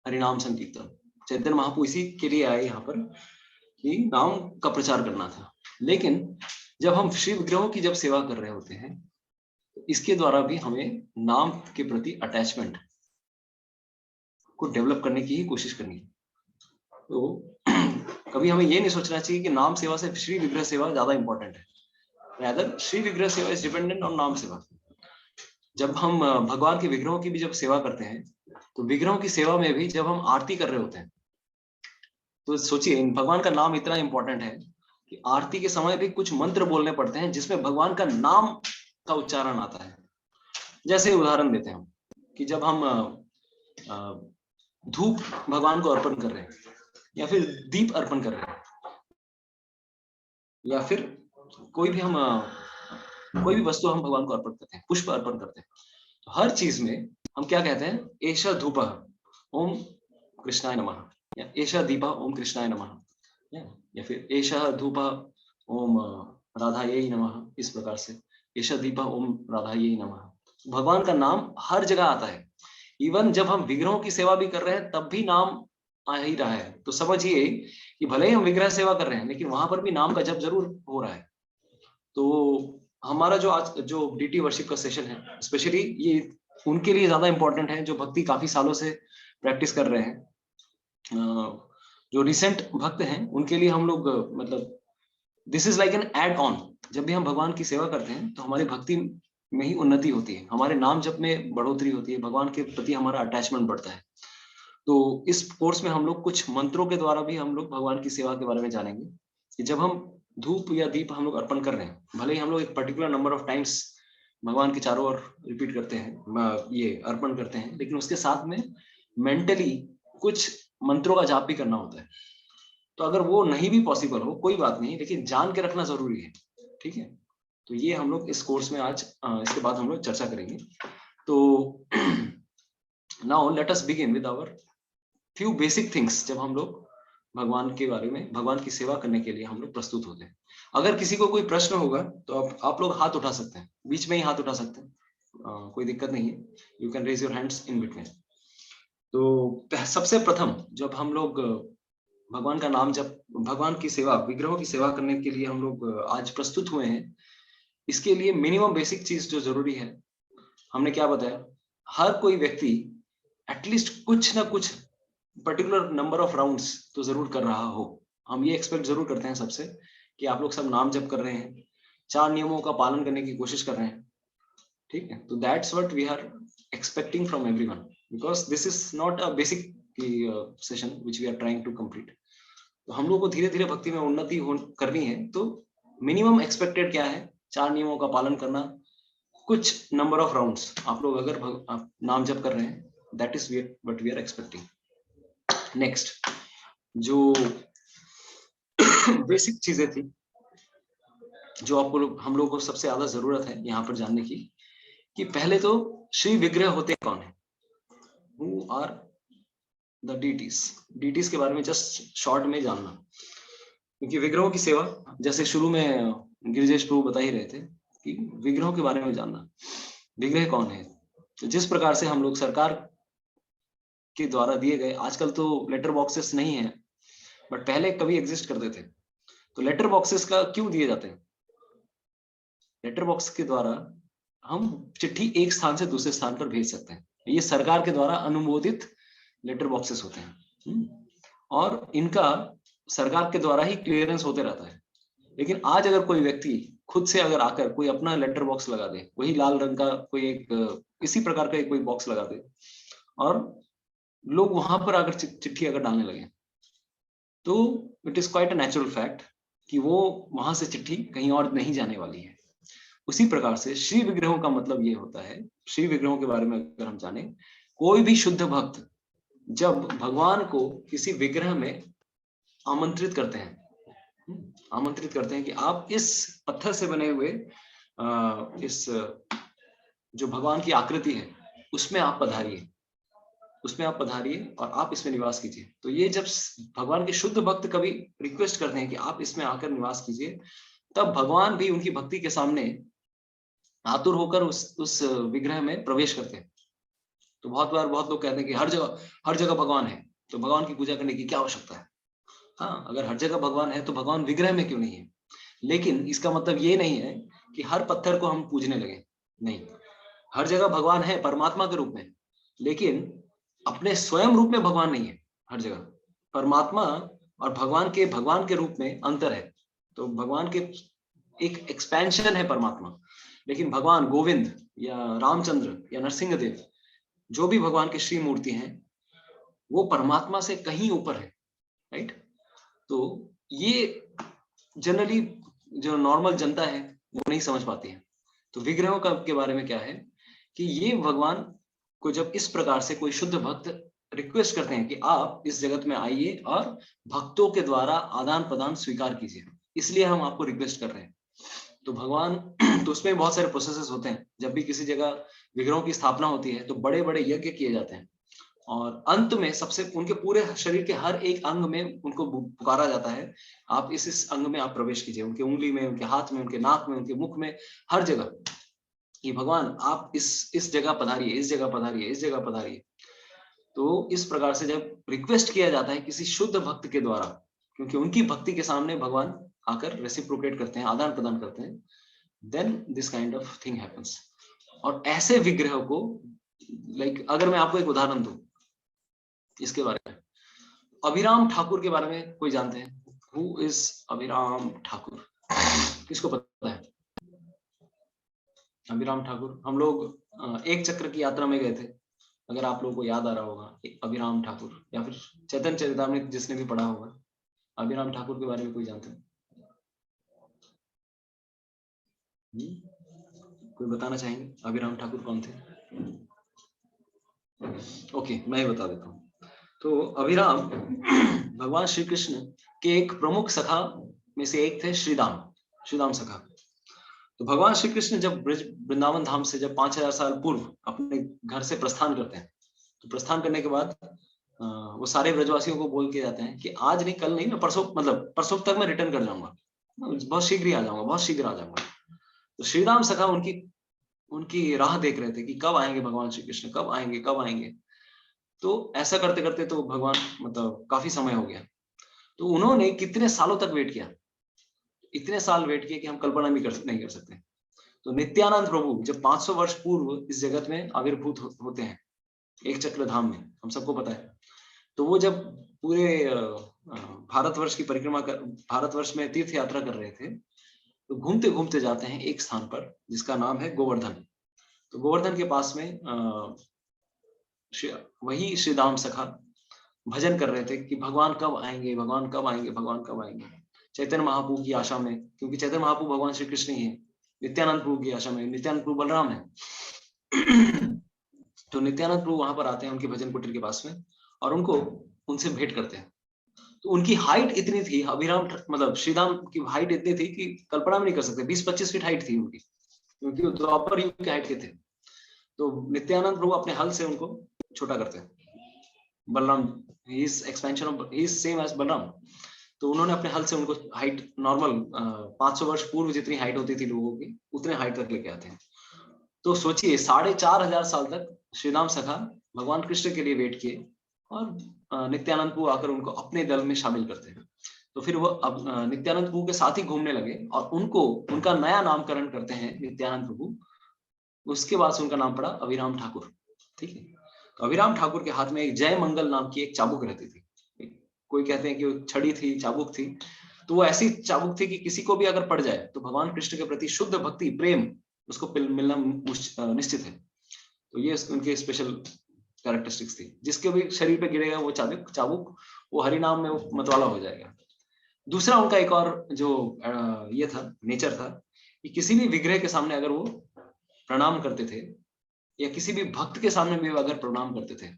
A: हरिनाम संकीर्तन। चैतन्य महाप्रभु इसी के लिए आए यहाँ पर कि नाम का प्रचार करना था। लेकिन जब हम श्री विग्रहों की जब सेवा कर रहे होते हैं तो इसके द्वारा भी हमें नाम के प्रति अटैचमेंट को डेवलप करने की ही कोशिश करनी है। तो कभी हमें ये नहीं सोचना चाहिए कि नाम सेवा से श्री विग्रह सेवा ज्यादा इंपॉर्टेंट है। रादर श्री विग्रह सेवा इज डिपेंडेंट ऑन नाम सेवा। जब हम भगवान के विग्रहों की भी जब सेवा करते हैं तो विग्रहों की सेवा में भी जब हम आरती कर रहे होते हैं तो सोचिए, भगवान का नाम इतना इंपॉर्टेंट है कि आरती के समय भी कुछ मंत्र बोलने पड़ते हैं जिसमें भगवान का नाम का उच्चारण आता है। जैसे उदाहरण देते हैं हम कि जब हम धूप भगवान को अर्पण कर रहे हैं या फिर दीप अर्पण कर रहे हैं या फिर कोई भी वस्तु हम भगवान को अर्पण करते हैं, पुष्प अर्पण करते हैं, तो हर चीज में हम क्या कहते हैं? एषा धूपः ओम कृष्णाय नमः, या एषा दीपः ओम कृष्णाय नमः, या फिर एषा धूपः ओम राधायै नमः। इस प्रकार से एषा दीपः ओम राधायै नमः। भगवान का नाम हर जगह आता है। इवन जब हम विग्रहों की सेवा भी कर रहे हैं तब भी नाम आ ही रहा है। तो समझिए कि भले ही हम विग्रह सेवा कर रहे हैं लेकिन वहां पर भी नाम का जप जरूर हो रहा है। तो हमारा जो आज जो डीटी वर्शिप का सेशन है स्पेशली ये उनके लिए ज्यादा इंपॉर्टेंट है जो भक्ति काफी सालों से प्रैक्टिस कर रहे हैं। जो रिसेंट भक्त हैं उनके लिए हम लोग मतलब this is like an add on. जब भी हम भगवान की सेवा करते हैं तो हमारी भक्ति में ही उन्नति होती है, हमारे नाम जप में बढ़ोतरी होती है, भगवान के प्रति हमारा अटैचमेंट बढ़ता है। तो इस कोर्स में हम लोग कुछ मंत्रों के द्वारा भी हम लोग भगवान की सेवा के बारे में जानेंगे कि जब हम धूप या दीप हम लोग अर्पण कर रहे हैं, भले ही हम लोग एक पर्टिकुलर नंबर ऑफ टाइम्स भगवान के चारों ओर रिपीट करते हैं, ये अर्पण करते हैं, लेकिन उसके साथ में मेंटली कुछ मंत्रों का जाप भी करना होता है। तो अगर वो नहीं भी पॉसिबल हो कोई बात नहीं, लेकिन जान के रखना जरूरी है, ठीक है। तो ये हम लोग इस कोर्स में आज इसके बाद हम लोग चर्चा करेंगे। तो now let us begin with our few basic things. जब हम लोग भगवान के बारे में, भगवान की सेवा करने के लिए हम लोग प्रस्तुत होते हैं। अगर किसी को कोई प्रश्न होगा तो आप लोग हाथ उठा सकते हैं, बीच में ही हाथ उठा सकते हैं, कोई दिक्कत नहीं है। You can raise your hands in between. तो सबसे प्रथम जब हम लोग भगवान का नाम, जब भगवान की सेवा, विग्रहों की सेवा करने के लिए हम लोग आज प्रस्तुत हुए हैं, इसके लिए मिनिमम बेसिक चीज जो जरूरी है, हमने क्या बताया, हर कोई व्यक्ति एटलीस्ट कुछ ना कुछ पर्टिकुलर नंबर ऑफ राउंड्स तो जरूर कर रहा हो। हम ये एक्सपेक्ट जरूर करते हैं सबसे कि आप लोग सब नाम जप कर रहे हैं, 4 नियमों का पालन करने की कोशिश कर रहे हैं, ठीक है। तो that's what we are expecting from everyone, because this is not a basic session which we are trying to complete. तो हम लोग को धीरे धीरे भक्ति में उन्नति करनी है। तो मिनिमम एक्सपेक्टेड क्या है, 4 नियमों का पालन करना, कुछ नंबर ऑफ राउंड्स आप लोग अगर नाम जप कर रहे हैं, that is what we are expecting. Next जो बेसिक चीजें थी जो आपको हम लोगों को सबसे ज्यादा जरूरत है यहाँ पर जानने की, कि पहले तो श्री विग्रह होते कौन है, हु आर द डीटीज के बारे में जस्ट शॉर्ट में जानना। क्योंकि विग्रहों की सेवा, जैसे शुरू में गिरिजेश प्रभु बता ही रहे थे कि विग्रहों के बारे में जानना, विग्रह कौन है। तो जिस प्रकार से हम लोग सरकार के द्वारा दिए गए, आजकल तो लेटर बॉक्सेस नहीं है बट पहले कभी एग्जिस्ट करते थे, तो लेटर बॉक्सेस का क्यों दिए जाते हैं, लेटर बॉक्स के द्वारा हम चिट्ठी एक स्थान से दूसरे स्थान पर भेज सकते हैं। ये सरकार के द्वारा अनुमोदित लेटर बॉक्सेस होते हैं और इनका सरकार के द्वारा ही क्लियरेंस होते रहता है। लेकिन आज अगर कोई व्यक्ति खुद से अगर आकर कोई अपना लेटर बॉक्स लगा दे, वही लाल रंग का कोई एक इसी प्रकार का कोई बॉक्स लगा दे और लोग वहां पर अगर चिट्ठी अगर डालने लगे, तो it is quite a natural fact कि वो वहां से चिट्ठी कहीं और नहीं जाने वाली है। उसी प्रकार से श्री विग्रहों का मतलब ये होता है, श्री विग्रहों के बारे में अगर हम जाने, कोई भी शुद्ध भक्त जब भगवान को किसी विग्रह में आमंत्रित करते हैं कि आप इस पत्थर से बने हुए इस जो भगवान की आकृति है उसमें आप पधारिए, और आप इसमें निवास कीजिए। तो ये जब भगवान के शुद्ध भक्त कभी रिक्वेस्ट करते हैं कि आप इसमें आकर निवास कीजिए, तब भगवान भी उनकी भक्ति के सामने आतुर होकर उस विग्रह में प्रवेश करते हैं। तो बहुत बार बहुत लोग कहते हैं कि हर जगह भगवान है, तो भगवान की पूजा करने की क्या आवश्यकता है। हाँ, अगर हर जगह भगवान है तो भगवान विग्रह में क्यों नहीं है। लेकिन इसका मतलब ये नहीं है कि हर पत्थर को हम पूजने लगे, नहीं, हर जगह भगवान है परमात्मा के रूप में, लेकिन अपने स्वयं रूप में भगवान नहीं है हर जगह। परमात्मा और भगवान के रूप में अंतर है। तो भगवान के एक एक्सपेंशन है परमात्मा, लेकिन भगवान गोविंद या रामचंद्र या नरसिंहदेव, जो भी भगवान की श्री मूर्ति हैं, वो परमात्मा से कहीं ऊपर है, राइट। तो ये जनरली जो नॉर्मल जनता है वो नहीं समझ पाती है। तो विग्रहों का के बारे में क्या है कि ये भगवान को जब इस प्रकार से कोई शुद्ध भक्त रिक्वेस्ट करते हैं कि आप इस जगत में आइए और भक्तों के द्वारा आदान प्रदान स्वीकार कीजिए, इसलिए हम आपको रिक्वेस्ट कर रहे हैं। तो भगवान तो उसमें बहुत सारे प्रोसेसेस होते हैं। जब भी किसी जगह विग्रहों की स्थापना होती है तो बड़े बड़े यज्ञ किए जाते हैं और अंत में सबसे उनके पूरे शरीर के हर एक अंग में उनको पुकारा जाता है, आप इस अंग में आप प्रवेश कीजिए, उनके उंगली में, उनके हाथ में, उनके नाक में, उनके मुख में, हर जगह। कि भगवान आप इस जगह पधारिए, इस जगह पधारिए, इस जगह पधारिए। तो इस प्रकार से जब रिक्वेस्ट किया जाता है किसी शुद्ध भक्त के द्वारा, क्योंकि उनकी भक्ति के सामने भगवान आकर रेसिप्रोकेट करते हैं, आदान प्रदान करते हैं, then this kind of thing happens. और ऐसे विग्रह को लाइक अगर मैं आपको एक उदाहरण दूं इसके बारे में, अभिराम ठाकुर के बारे में कोई जानते हैं? हु इज अभिराम ठाकुर? किसको पता है अभिराम ठाकुर? हम लोग एक चक्र की यात्रा में गए थे, अगर आप लोगों को याद आ रहा होगा, अभिराम ठाकुर, या फिर चैतन्य चरितामृत जिसने भी पढ़ा होगा, अभिराम ठाकुर के बारे में कोई जानते हैं? कोई बताना चाहेंगे अभिराम ठाकुर कौन थे? ओके, मैं बता देता हूँ। तो अभिराम भगवान श्री कृष्ण के एक प्रमुख सखा में से एक थे, श्रीदाम सखा। तो भगवान श्री कृष्ण जब वृंदावन धाम से जब 5000 साल पूर्व अपने घर से प्रस्थान करते हैं, तो प्रस्थान करने के बाद वो सारे ब्रजवासियों को बोल के जाते हैं कि आज नहीं, कल नहीं, मैं परसों, मतलब परसों तक मैं रिटर्न कर जाऊंगा, बहुत शीघ्र ही आ जाऊंगा, बहुत शीघ्र आ जाऊंगा। तो श्रीराम सखा उनकी राह देख रहे थे कि कब आएंगे भगवान श्री कृष्ण, कब आएंगे, कब आएंगे। तो ऐसा करते करते तो भगवान, मतलब काफी समय हो गया, तो उन्होंने कितने सालों तक वेट किया, इतने साल वेट किए कि हम कल्पना भी नहीं कर सकते। तो नित्यानंद प्रभु जब 500 वर्ष पूर्व इस जगत में आविर्भूत होते हैं एक चक्र धाम में, हम सबको पता है। तो वो जब पूरे भारतवर्ष की परिक्रमा कर, भारतवर्ष में तीर्थ यात्रा कर रहे थे, तो घूमते घूमते जाते हैं एक स्थान पर जिसका नाम है गोवर्धन। तो गोवर्धन के पास में वही श्रीदाम सखा भजन कर रहे थे कि भगवान कब आएंगे, भगवान कब आएंगे, भगवान कब आएंगे, चैतन्य महाप्रभु की आशा में, क्योंकि चैतन्य महाप्रभु भगवान श्री कृष्ण ही है। नित्यानंद प्रभु की आशा में, नित्यानंद प्रभु बलराम है। तो नित्यानंद प्रभु वहां पर आते हैं उनके भजन कुटीर के पास में, और उनसे भेंट करते हैं। तो उनकी हाइट इतनी थी, अभिराम मतलब श्रीराम की हाइट इतनी थी कि कल्पना भी नहीं कर सकते, 20-25 फीट हाइट थी उनकी, क्योंकि वो द्वापर युग की हाइट के थे। तो नित्यानंद प्रभु अपने हल से उनको छोटा करते हैं। Balaram, he is expansion of, he is same as Balaram. तो उन्होंने अपने हल से उनको हाइट नॉर्मल 500 वर्ष पूर्व जितनी हाइट होती थी लोगों की, उतने हाइट तक लेके आते हैं। तो सोचिए 4500 साल तक श्रीराम सखा भगवान कृष्ण के लिए वेट किए, और नित्यानंद प्रभु आकर उनको अपने दल में शामिल करते हैं। तो फिर वो अब नित्यानंद प्रभु के साथ ही घूमने लगे, और उनका नया नामकरण करते हैं नित्यानंद प्रभु। उसके बाद से उनका नाम पड़ा अभिराम ठाकुर। ठीक है। तो अभिराम ठाकुर के हाथ में एक जय मंगल नाम की एक चाबुक रहती थी। कोई कहते हैं कि वो छड़ी थी, चाबुक थी। तो वो ऐसी चाबुक थी कि किसी को भी अगर पड़ जाए तो भगवान कृष्ण के प्रति शुद्ध भक्ति, प्रेम उसको मिलना निश्चित है। तो ये उनके स्पेशल कैरेक्टरिस्टिक्स थी। जिसके भी शरीर पे गिरेगा वो चाबुक वो हरि नाम में मतवाला हो जाएगा। दूसरा उनका एक और जो ये था, नेचर था, कि किसी भी विग्रह के सामने अगर वो प्रणाम करते थे, या किसी भी भक्त के सामने भी अगर प्रणाम करते थे,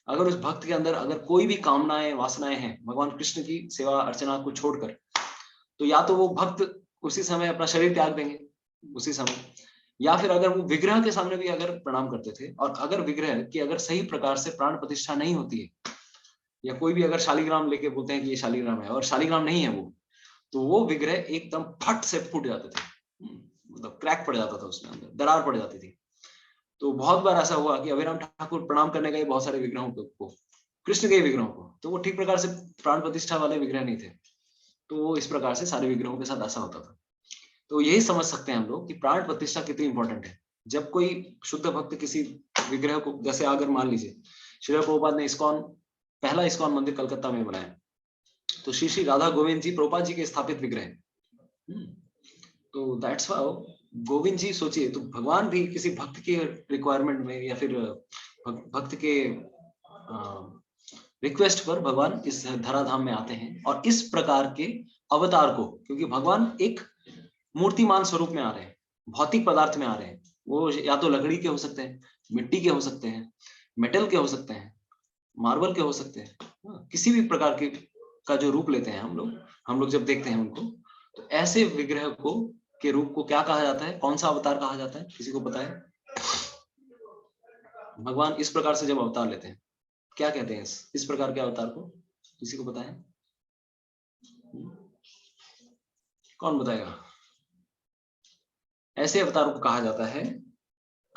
A: अगर उस भक्त के अंदर अगर कोई भी कामनाएं, वासनाएं हैं भगवान कृष्ण की सेवा अर्चना को छोड़कर, तो या तो वो भक्त उसी समय अपना शरीर त्याग देंगे उसी समय, या फिर अगर वो विग्रह के सामने भी अगर प्रणाम करते थे, और अगर विग्रह की अगर सही प्रकार से प्राण प्रतिष्ठा नहीं होती है, या कोई भी अगर शालिग्राम लेके बोलते हैं कि ये शालिग्राम है और शालिग्राम नहीं है वो, तो वो विग्रह एकदम फट से फूट जाते थे, मतलब क्रैक पड़ जाता था, उसमें अंदर दरार पड़ जाती थी। तो बहुत बार ऐसा हुआ कि अभिराम ठाकुर प्रणाम करने गए बहुत सारे विग्रहों को, कृष्ण के विग्रहों को, तो वो ठीक प्रकार से प्राण प्रतिष्ठा वाले विग्रह नहीं थे। तो इस प्रकार से सारे विग्रहों के साथ ऐसा होता था। तो यही समझ सकते हैं हम लोग कि प्राण प्रतिष्ठा कितनी इंपॉर्टेंट है। जब कोई शुद्ध भक्त किसी विग्रह को, जैसे अगर मान लीजिए श्रील प्रभुपाद ने पहला इस्कॉन मंदिर कलकत्ता में बनाया, तो श्री श्री राधा गोविंद जी प्रभुपाद जी के स्थापित विग्रह। तो दैट्स हाउ गोविंद जी, सोचिए, तो भगवान भी किसी भक्त के रिक्वायरमेंट में या फिर भक्त के रिक्वेस्ट पर भगवान इस धराधाम में आते हैं, और इस प्रकार के अवतार को, क्योंकि भगवान एक मूर्तिमान स्वरूप में आ रहे हैं, भौतिक पदार्थ में आ रहे हैं, वो या तो लकड़ी के हो सकते हैं, मिट्टी के हो सकते हैं, मेटल के हो सकते हैं, मार्बल के हो सकते हैं, किसी भी प्रकार का जो रूप लेते हैं हम लोग जब देखते हैं उनको, तो ऐसे विग्रह के रूप को क्या कहा जाता है, कौन सा अवतार कहा जाता है, किसी को पता है? भगवान इस प्रकार से जब अवतार लेते हैं क्या कहते हैं इस प्रकार के अवतार को, किसी को पता है? कौन बताएगा? ऐसे अवतारों को कहा जाता है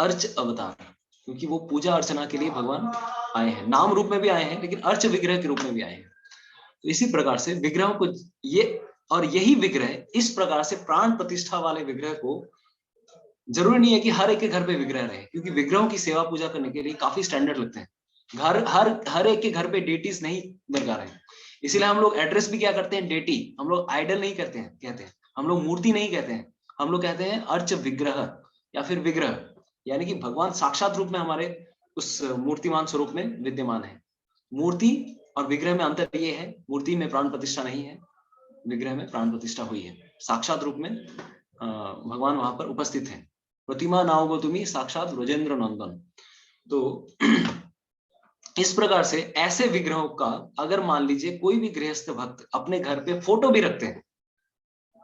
A: अर्च अवतार, क्योंकि वो पूजा अर्चना के लिए भगवान आए हैं, नाम रूप में भी आए हैं लेकिन अर्च विग्रह के रूप में भी आए हैं। तो इसी प्रकार से विग्रहों को यही विग्रह, इस प्रकार से प्राण प्रतिष्ठा वाले विग्रह को जरूरी नहीं है कि हर एक के घर पे विग्रह रहे, क्योंकि विग्रहों की सेवा पूजा करने के लिए काफी स्टैंडर्ड लगते हैं। हर एक के घर पे डेटीज नहीं दरकार है, इसीलिए हम लोग एड्रेस भी क्या करते हैं, डेटी। हम लोग आइडल नहीं कहते हैं, हम लोग मूर्ति नहीं कहते हैं, हम लोग कहते हैं अर्च विग्रह या फिर विग्रह, यानी कि भगवान साक्षात रूप में हमारे उस मूर्तिमान स्वरूप में विद्यमान है। मूर्ति और विग्रह में अंतर ये है, मूर्ति में प्राण प्रतिष्ठा नहीं है, विग्रह में प्राण प्रतिष्ठा हुई है। साक्षात रूप में भगवान वहां पर उपस्थित है। प्रतिमा नाओ तुम्ही साक्षात ब्रजेंद्र नंदन। तो इस प्रकार से ऐसे विग्रहों का अगर मान लीजिए कोई भी गृहस्थ भक्त अपने घर पे फोटो भी रखते हैं,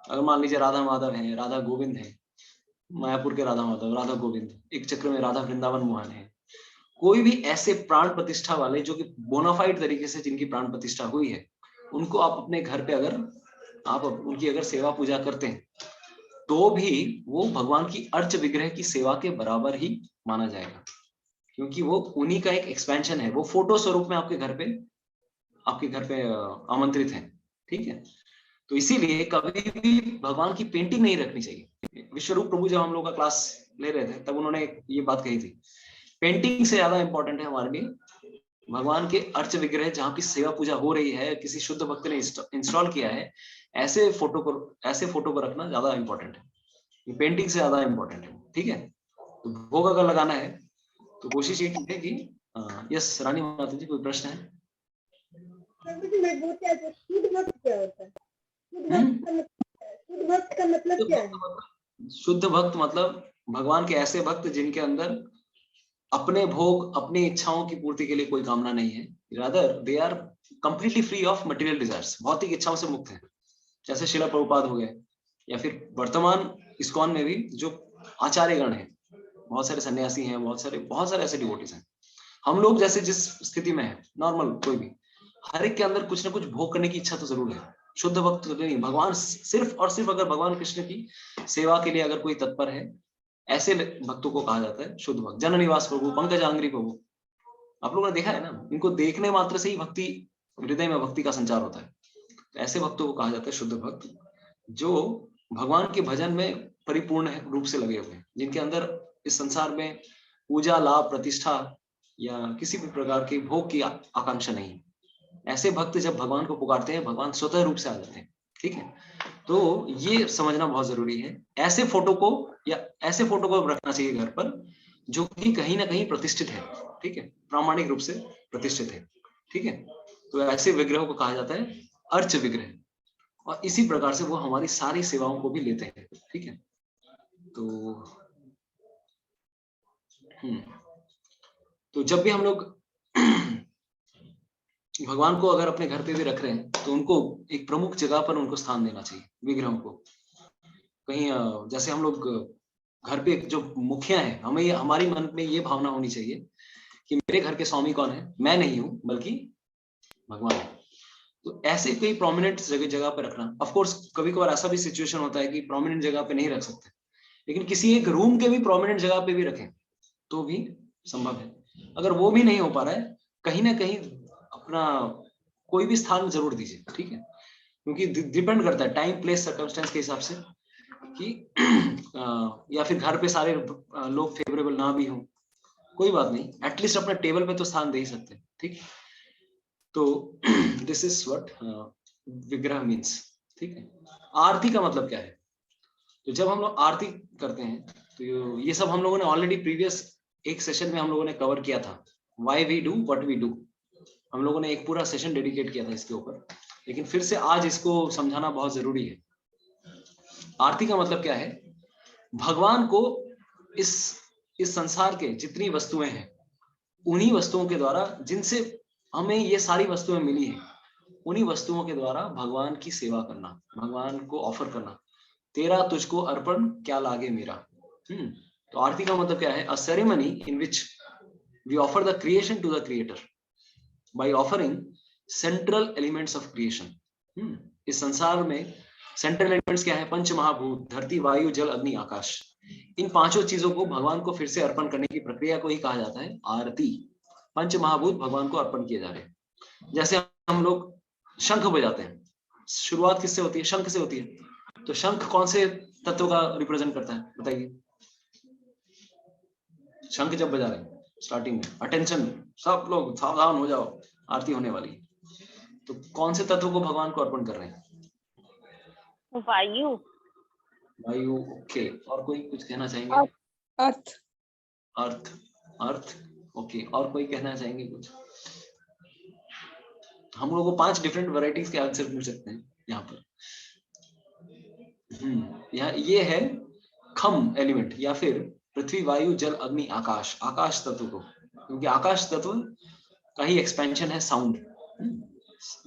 A: अगर मान लीजिए राधा माधव है, राधा गोविंद है, मायापुर के राधा माधव, राधा गोविंद, एक चक्र में राधा वृंदावन मोहन है, कोई भी ऐसे प्राण प्रतिष्ठा वाले जो कि बोनाफाइड तरीके से जिनकी प्राण प्रतिष्ठा हुई है, उनको आप अपने घर पे अगर आप उनकी अगर सेवा पूजा करते हैं तो भी वो भगवान की अर्च विग्रह की सेवा के बराबर ही माना जाएगा, क्योंकि वो उन्हीं का एक एक्सपेंशन है। वो फोटो स्वरूप में आपके घर पे आमंत्रित है। ठीक है, तो इसीलिए कभी भी भगवान की पेंटिंग नहीं रखनी चाहिए। विश्वरूप प्रभु जब हम लोग का क्लास ले रहे थे तब उन्होंने ये बात कही थी, पेंटिंग से ज्यादा इंपॉर्टेंट है हमारे लिए भगवान के अर्च विग्रह, जहाँ की सेवा पूजा हो रही है, किसी शुद्ध भक्त ने इंस्टॉल किया है, ऐसे फोटो को रखना ज्यादा इंपॉर्टेंट है, पेंटिंग से ज्यादा इंपॉर्टेंट है। ठीक है, तो भोग अगर लगाना है तो कोशिश ये कीजिए कि यस रानी माता जी, कोई प्रश्न है?
E: शुद्ध भक्त क्या होता है? शुद्ध भक्त का मतलब क्या है?
A: शुद्ध भक्त मतलब भगवान के ऐसे भक्त जिनके अंदर अपने भोग, अपनी इच्छाओं की पूर्ति के लिए कोई कामना नहीं है, rather they are completely free of material desires, भौतिक इच्छाओं से मुक्त है। जैसे शिला प्रभुपाद हो गए, या फिर वर्तमान इस्कॉन में भी जो आचार्यगण हैं, बहुत सारे सन्यासी हैं, बहुत सारे ऐसे डिवोटीज हैं। हम लोग जैसे जिस स्थिति में है, नॉर्मल कोई भी, हर एक के अंदर कुछ ना कुछ भोग करने की इच्छा तो जरूर है। शुद्ध भक्त नहीं, भगवान सिर्फ और सिर्फ अगर भगवान कृष्ण की सेवा के लिए अगर कोई तत्पर है, ऐसे भक्तों को कहा जाता है शुद्ध भक्त। जननिवास प्रभु, पंकजांग्री प्रभु, आप लोगों ने देखा है ना, इनको देखने मात्र से ही भक्ति, हृदय में भक्ति का संचार होता है। तो ऐसे भक्तों को कहा जाता है शुद्ध भक्त, जो भगवान के भजन में परिपूर्ण रूप से लगे हुए हैं, जिनके अंदर इस संसार में पूजा, लाभ, प्रतिष्ठा या किसी भी प्रकार के भोग की आकांक्षा नहीं। ऐसे भक्त जब भगवान को पुकारते हैं, भगवान स्वतः रूप से आ जाते हैं। ठीक है, तो ये समझना बहुत जरूरी है। ऐसे फोटो को रखना चाहिए घर पर जो कि कहीं ना कहीं प्रतिष्ठित है। ठीक है, प्रामाणिक रूप से प्रतिष्ठित है। ठीक है, तो ऐसे विग्रहों को कहा जाता है अर्च विग्रह, और इसी प्रकार से वो हमारी सारी सेवाओं को भी लेते हैं। ठीक है, तो जब भी हम लोग भगवान को अगर अपने घर पे भी रख रहे हैं तो उनको एक प्रमुख जगह पर उनको स्थान देना चाहिए, विग्रहों को। कहीं जैसे हम लोग घर पे जो मुखिया है, हमारी मन में ये भावना होनी चाहिए कि मेरे घर के स्वामी कौन है, मैं नहीं हूं बल्कि भगवान है। तो ऐसे कोई प्रोमिनेंट जगह पे रखना। ऑफ कोर्स कभी कभार ऐसा भी सिचुएशन होता है कि प्रोमिनेंट जगह पे नहीं रख सकते, लेकिन किसी एक रूम के भी प्रोमिनेंट जगह पे भी रखें तो भी संभव है। अगर वो भी नहीं हो पा रहा है, कहीं ना कहीं अपना कोई भी स्थान जरूर दीजिए। ठीक है, क्योंकि डिपेंड करता है टाइम, प्लेस, सर्कमस्टेंस के हिसाब से कि या फिर घर पे सारे लोग फेवरेबल ना भी हो, कोई बात नहीं, एटलीस्ट अपने टेबल पे तो स्थान दे ही सकते हैं। ठीक, तो दिस इज व्हाट विग्रह मीन्स। ठीक है, आरती का मतलब क्या है? तो जब हम लोग आरती करते हैं तो ये सब हम लोगों ने ऑलरेडी प्रीवियस एक सेशन में हम लोगों ने कवर किया था। Why we do what we do, हम लोगों ने एक पूरा सेशन डेडिकेट किया था इसके ऊपर, लेकिन फिर से आज इसको समझाना बहुत जरूरी है। आरती का मतलब क्या है? भगवान को इस संसार के जितनी वस्तुएं हैं, उन्हीं वस्तुओं के द्वारा, जिनसे हमें ये सारी वस्तुएं मिली हैं, उन्हीं वस्तुओं के द्वारा भगवान की सेवा करना, भगवान को ऑफर करना। तेरा तुझको अर्पण क्या लागे मेरा। तो आरती का मतलब क्या है? A ceremony in which we offer the creation to the creator by offering central elements of creation. इस संसार में सेंट्रल एलिमेंट्स क्या है? पंच महाभूत, धरती, वायु, जल, अग्नि, आकाश। इन पांचों चीजों को भगवान को फिर से अर्पण करने की प्रक्रिया को ही कहा जाता है आरती। पंच महाभूत भगवान को अर्पण किए जा रहे हैं। जैसे हम लोग शंख बजाते हैं, शुरुआत किससे होती है? शंख से होती है। तो शंख कौन से तत्व का रिप्रेजेंट करता है बताइए? शंख जब बजा रहे हैं स्टार्टिंग में, अटेंशन, सब लोग सावधान हो जाओ, आरती होने वाली है। तो कौन से तत्व को भगवान को अर्पण कर रहे हैं?
F: वायु।
A: वायु, ओके। और कोई कुछ कहना चाहेंगे?
C: अर्थ।
A: अर्थ, अर्थ, ओके। और कोई कहना चाहेंगे कुछ? हम लोगों को 5 डिफरेंट वैरायटीज के आंसर मिल सकते हैं यहाँ पर। यहाँ ये है खम एलिमेंट, या फिर पृथ्वी, वायु, जल, अग्नि, आकाश, आकाश तत्व को, क्योंकि आकाश तत्व का ही एक्सपेंशन है साउंड,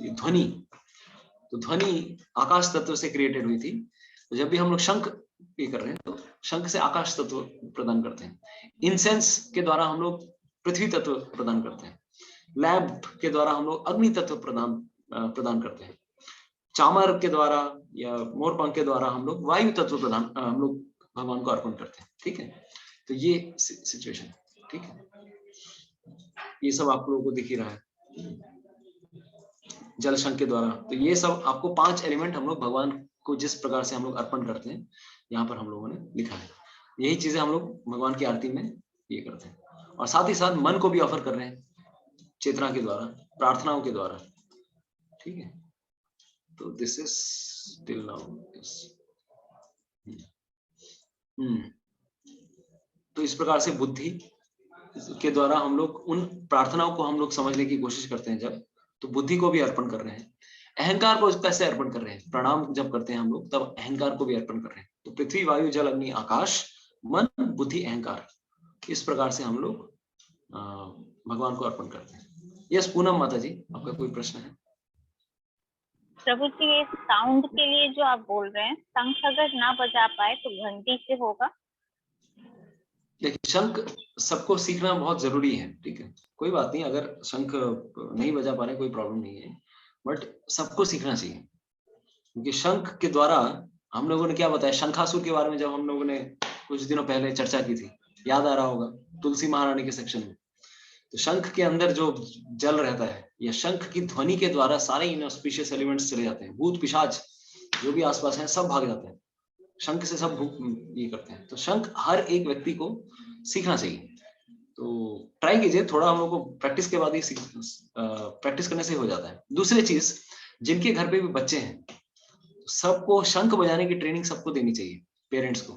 A: ध्वनि। तो ध्वनि आकाश तत्व से क्रिएटेड हुई थी। तो जब भी हम लोग शंख ये कर रहे हैं तो शंख से आकाश तत्व प्रदान करते हैं। इंसेंस के द्वारा हम लोग पृथ्वी तत्व प्रदान करते हैं। लैंप के द्वारा हम लोग अग्नि तत्व प्रदान करते हैं। चामर के द्वारा या मोरपंख के द्वारा हम लोग वायु तत्व हम लोग भगवान को अर्पण करते हैं। ठीक है, तो ये सिचुएशन, ठीक है, ये सब आप लोगों को दिख ही रहा है जल शंख के द्वारा। तो ये सब आपको 5 एलिमेंट हम लोग भगवान को जिस प्रकार से हम लोग अर्पण करते हैं, यहाँ पर हम लोगों ने लिखा है। यही चीजें हम लोग भगवान की आरती में ये करते हैं, और साथ ही साथ मन को भी ऑफर कर रहे हैं चेतना के द्वारा, प्रार्थनाओं के द्वारा। ठीक है, तो दिस इज टिल नाउ। तो इस प्रकार से बुद्धि के द्वारा हम लोग उन प्रार्थनाओं को हम लोग समझने की कोशिश करते हैं। जब तो बुद्धि को भी अर्पण कर रहे हैं। अहंकार को कैसे अर्पण कर रहे हैं? प्रणाम जब करते हैं हम लोग तब अहंकार को भी अर्पण कर रहे हैं। तो पृथ्वी, वायु, जल, अग्नि, आकाश, मन, बुद्धि, अहंकार, इस प्रकार से हम लोग भगवान को अर्पण करते हैं। यस पूनम माता जी, आपका कोई प्रश्न है?
F: प्रभु जी, ये साउंड के लिए जो आप बोल रहे हैं, शंख अगर ना बजा पाए तो घंटी से होगा?
A: देखिए, शंख सबको सीखना बहुत जरूरी है। ठीक है, कोई बात नहीं, अगर शंख नहीं बजा पा रहे कोई प्रॉब्लम नहीं है, बट सबको सीखना चाहिए। क्योंकि शंख के द्वारा हम लोगों ने क्या बताया, शंखासुर के बारे में जब हम लोगों ने कुछ दिनों पहले चर्चा की थी, याद आ रहा होगा तुलसी महारानी के सेक्शन में। तो शंख के अंदर जो जल रहता है, या शंख की ध्वनि के द्वारा सारे इनऑस्पिशियस एलिमेंट्स चले जाते हैं। भूत पिशाच जो भी आसपास हैं सब भाग जाते हैं, शंख से सब ये करते हैं। तो शंख हर एक व्यक्ति को सीखना चाहिए। तो ट्राई कीजिए, थोड़ा हम लोग को प्रैक्टिस के बाद ही प्रैक्टिस करने से हो जाता है। दूसरी चीज, जिनके घर पे भी बच्चे हैं, सबको शंख बजाने की ट्रेनिंग सबको देनी चाहिए, पेरेंट्स को।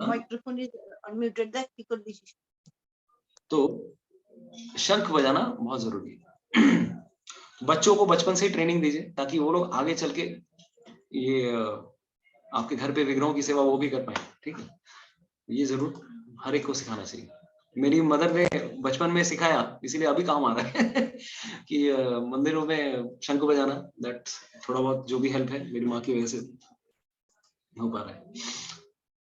C: Microphone is unmuted, that people be.
A: तो शंख बजाना बहुत जरूरी है। बच्चों को बचपन से ही ट्रेनिंग दीजिए, ताकि वो लोग आगे चल के ये आपके घर पे विग्रहों की सेवा वो भी कर पाए। ठीक है, ये जरूर हर एक को सिखाना चाहिए। मेरी मदर ने बचपन में सिखाया, इसीलिए अभी काम आ रहा है कि मंदिरों में शंख बजाना, दैट थोड़ा बहुत जो भी हेल्प है मेरी माँ की वजह से हो पा रहा है।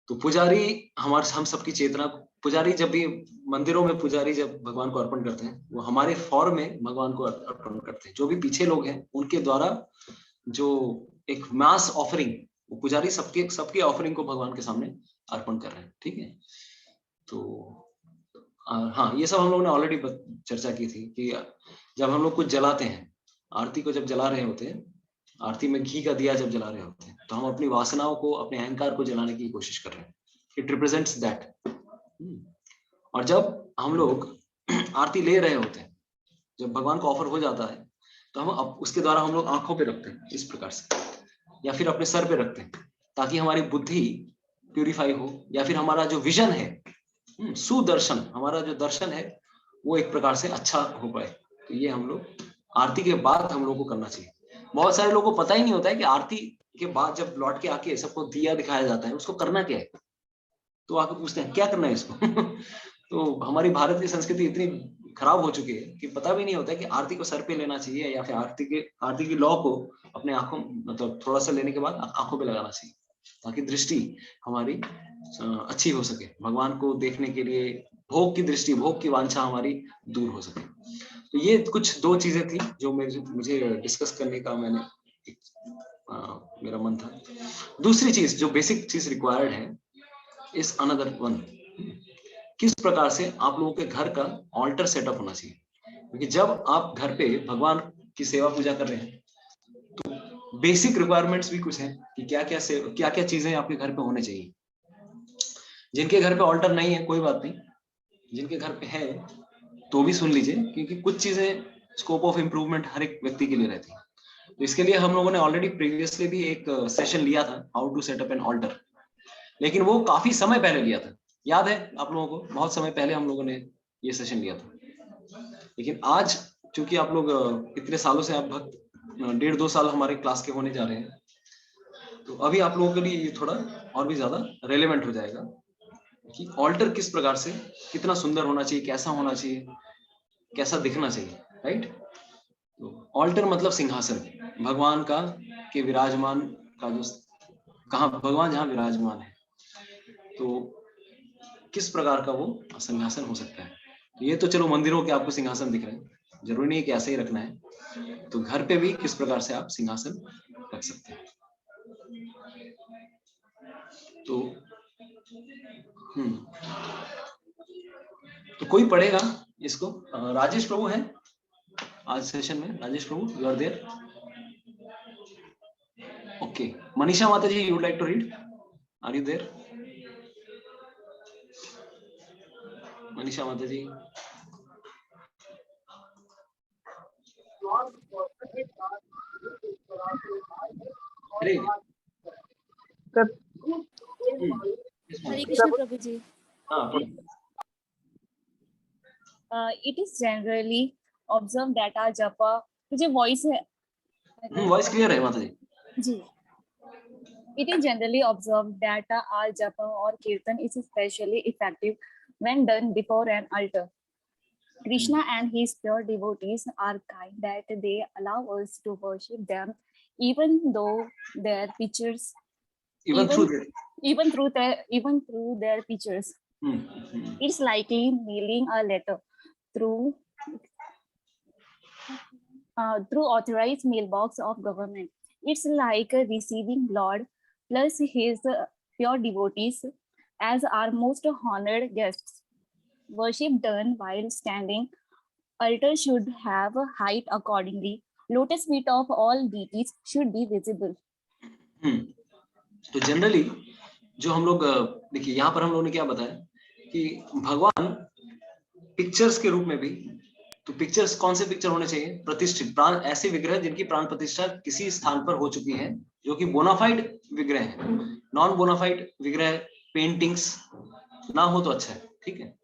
A: तो पुजारी हम सबकी चेतना, पुजारी जब भी मंदिरों में पुजारी जब भगवान को अर्पण करते हैं, वो हमारे फॉर्म में भगवान को अर्पण करते हैं। जो भी पीछे लोग हैं उनके द्वारा जो एक मास ऑफरिंग, वो पुजारी सबके ऑफरिंग को भगवान के सामने अर्पण कर रहे हैं। ठीक है, तो हाँ, ये सब हम लोगों ने ऑलरेडी चर्चा की थी कि जब हम लोग कुछ जलाते हैं, आरती को जब जला रहे होते हैं, आरती में घी का दिया जब जला रहे होते हैं, तो हम अपनी वासनाओं को, अपने अहंकार को जलाने की कोशिश कर रहे हैं। It represents that. और जब हम लोग आरती ले रहे होते हैं, जब भगवान को ऑफर हो जाता है, तो हम उसके द्वारा हम लोग आंखों पे रखते हैं इस प्रकार से, या फिर अपने सर पे रखते हैं, ताकि हमारी बुद्धि प्यूरिफाई हो, या फिर हमारा जो विजन है, सुदर्शन, हमारा जो दर्शन है वो एक प्रकार से अच्छा हो पाए। तो ये हम लोग आरती के बाद हम लोग को करना चाहिए। बहुत सारे लोगों को पता ही नहीं होता है कि आरती के बाद जब लौट के आके सबको दिया दिखाया जाता है, उसको करना क्या है। तो आके पूछते हैं क्या करना है इसको तो हमारी भारत की संस्कृति इतनी खराब हो चुकी है कि पता भी नहीं होता है कि आरती को सर पे लेना चाहिए, या फिर आरती की लौ को अपने आंखों, मतलब थोड़ा सा लेने के बाद आंखों पे लगाना चाहिए, ताकि दृष्टि हमारी अच्छी हो सके, भगवान को देखने के लिए भोग की दृष्टि, भोग की वांछा हमारी दूर हो सके। तो ये कुछ 2 चीजें थी जो मुझे डिस्कस करने का मैंने मेरा मन था। दूसरी चीज जो बेसिक चीज रिक्वायर्ड है इज अनदर वन, किस प्रकार से आप लोगों के घर का ऑल्टर सेटअप होना चाहिए, क्योंकि जब आप घर पे भगवान की सेवा पूजा कर रहे हैं तो बेसिक रिक्वायरमेंट्स भी कुछ हैं कि क्या क्या चीजें आपके घर पे होने चाहिए। जिनके घर पे ऑल्टर नहीं है कोई बात नहीं, जिनके घर पे है तो भी सुन लीजिए, क्योंकि कुछ चीजें स्कोप ऑफ इम्प्रूवमेंट हर एक व्यक्ति के लिए रहती है। तो इसके लिए हम लोगों ने ऑलरेडी प्रीवियसली भी एक सेशन लिया था, how to set up an altar, लेकिन वो काफी समय पहले लिया था, याद है आप लोगों को? बहुत समय पहले हम लोगों ने ये सेशन लिया था। लेकिन आज चूंकि आप लोग इतने सालों से आप भक्त 1.5-2 साल हमारे क्लास के होने जा रहे हैं, तो अभी आप लोगों के लिए ये थोड़ा और भी ज्यादा रेलेवेंट हो जाएगा कि ऑल्टर किस प्रकार से, कितना सुंदर होना चाहिए, कैसा होना चाहिए, कैसा दिखना चाहिए, राइट? तो ऑल्टर मतलब सिंहासन, भगवान का के विराजमान का जो, कहाँ भगवान जहाँ विराजमान है तो किस प्रकार का वो सिंहासन हो सकता है। ये तो चलो मंदिरों के आपको सिंहासन दिख रहे हैं, जरूरी नहीं कि ऐसे ही रखना है, तो घर पे भी किस प्रकार से आप सिंहासन रख सकते हैं। तो तो कोई पढ़ेगा इसको? राजेश प्रभु है आज सेशन में? राजेश प्रभु, you are there? Okay, Manisha माता जी, you would like to read? Are you there? Manisha माता जी,
I: हरे कृष्ण प्रभु जी।
F: It is generally observed that our japa, मुझे वॉइस है,
A: वॉइस क्लियर है माता जी?
F: It is generally observed that our japa or kirtan is especially effective when done before an altar. Krishna and his pure devotees are kind that they allow us to worship them even though their pictures, even through their pictures. It's likely mailing a letter through authorized mailbox of government. It's like receiving Lord plus his pure devotees as our most honored guests. Worship done while standing, altar should have a height accordingly. Lotus feet of all deities should be visible.
A: तो जनरली जो हम लोग देखिए यहाँ पर हम लोगों ने क्या बताया कि भगवान पिक्चर्स के रूप में भी, तो पिक्चर्स कौन से पिक्चर होने चाहिए? प्रतिष्ठित प्राण, ऐसे विग्रह जिनकी प्राण प्रतिष्ठा किसी स्थान पर हो चुकी है, जो कि बोनाफाइड विग्रह है। नॉन बोनाफाइड विग्रह, पेंटिंग्स ना हो तो अच्छा है, ठीक है।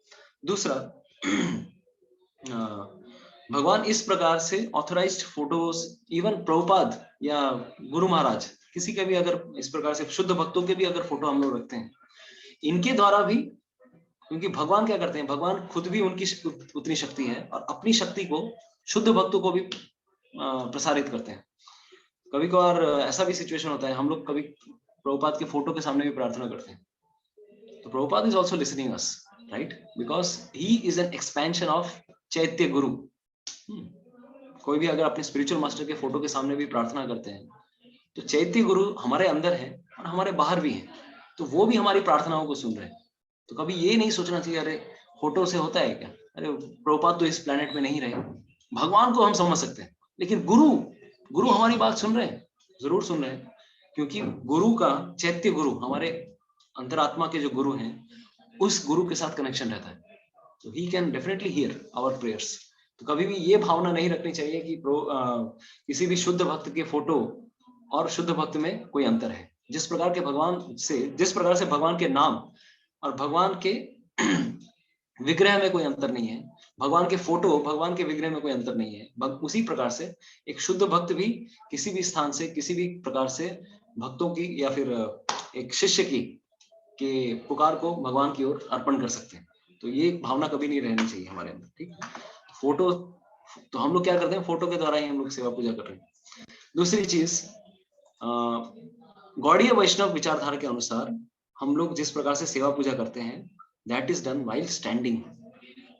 A: दूसरा, भगवान इस प्रकार से ऑथराइज्ड फोटोज, इवन प्रभुपाद या गुरु महाराज, किसी के भी अगर इस प्रकार से शुद्ध भक्तों के भी अगर फोटो हम लोग रखते हैं, इनके द्वारा भी, क्योंकि भगवान क्या करते हैं, भगवान खुद भी उनकी उतनी शक्ति है और अपनी शक्ति को शुद्ध भक्तों को भी प्रसारित करते हैं। कभी कभार ऐसा भी सिचुएशन होता है, हम लोग कभी प्रभुपाद के फोटो के सामने भी प्रार्थना करते हैं, तो Prabhupada is also listening us, right? Because he is an expansion of चैत्य गुरु। कोई भी अगर अपने स्पिरिचुअल मास्टर के फोटो के सामने भी प्रार्थना करते हैं, तो चैत्य गुरु हमारे अंदर है और हमारे बाहर भी है, तो वो भी हमारी प्रार्थनाओं को सुन रहे हैं। तो कभी ये नहीं सोचना चाहिए अरे फोटो से होता है क्या, अरे प्रभुपाद तो इस प्लेनेट में नहीं रहे। भगवान को हम समझ सकते हैं, लेकिन गुरु हमारी बात सुन रहे हैं, जरूर सुन रहे हैं, क्योंकि गुरु का, चैत्य गुरु, हमारे अंतरात्मा के जो गुरु हैं, उस गुरु के साथ कनेक्शन रहता है, तो he can definitely hear our prayers. तो कभी भी ये भावना नहीं रखनी चाहिए कि किसी भी शुद्ध भक्त के फोटो और शुद्ध भक्त में कोई अंतर है। जिस प्रकार से भगवान के नाम और भगवान के विग्रह में कोई अंतर नहीं है, भगवान के फोटो, भगवान के विग्रह में कोई अंतर नहीं है, उसी प्रकार से एक शुद्ध भक्त भी किसी भी स्थान से, किसी भी प्रकार से भक्तों की या फिर एक शिष्य की के पुकार को भगवान की ओर अर्पण कर सकते हैं। तो ये भावना कभी नहीं रहनी चाहिए हमारे अंदर, ठीक है। फोटो, तो हम लोग क्या करते हैं, फोटो के द्वारा ही हम लोग सेवा पूजा कर रहे हैं। दूसरी चीज, गौड़ीय वैष्णव विचारधारा के अनुसार हम लोग जिस प्रकार से सेवा पूजा करते हैं, that is done while standing.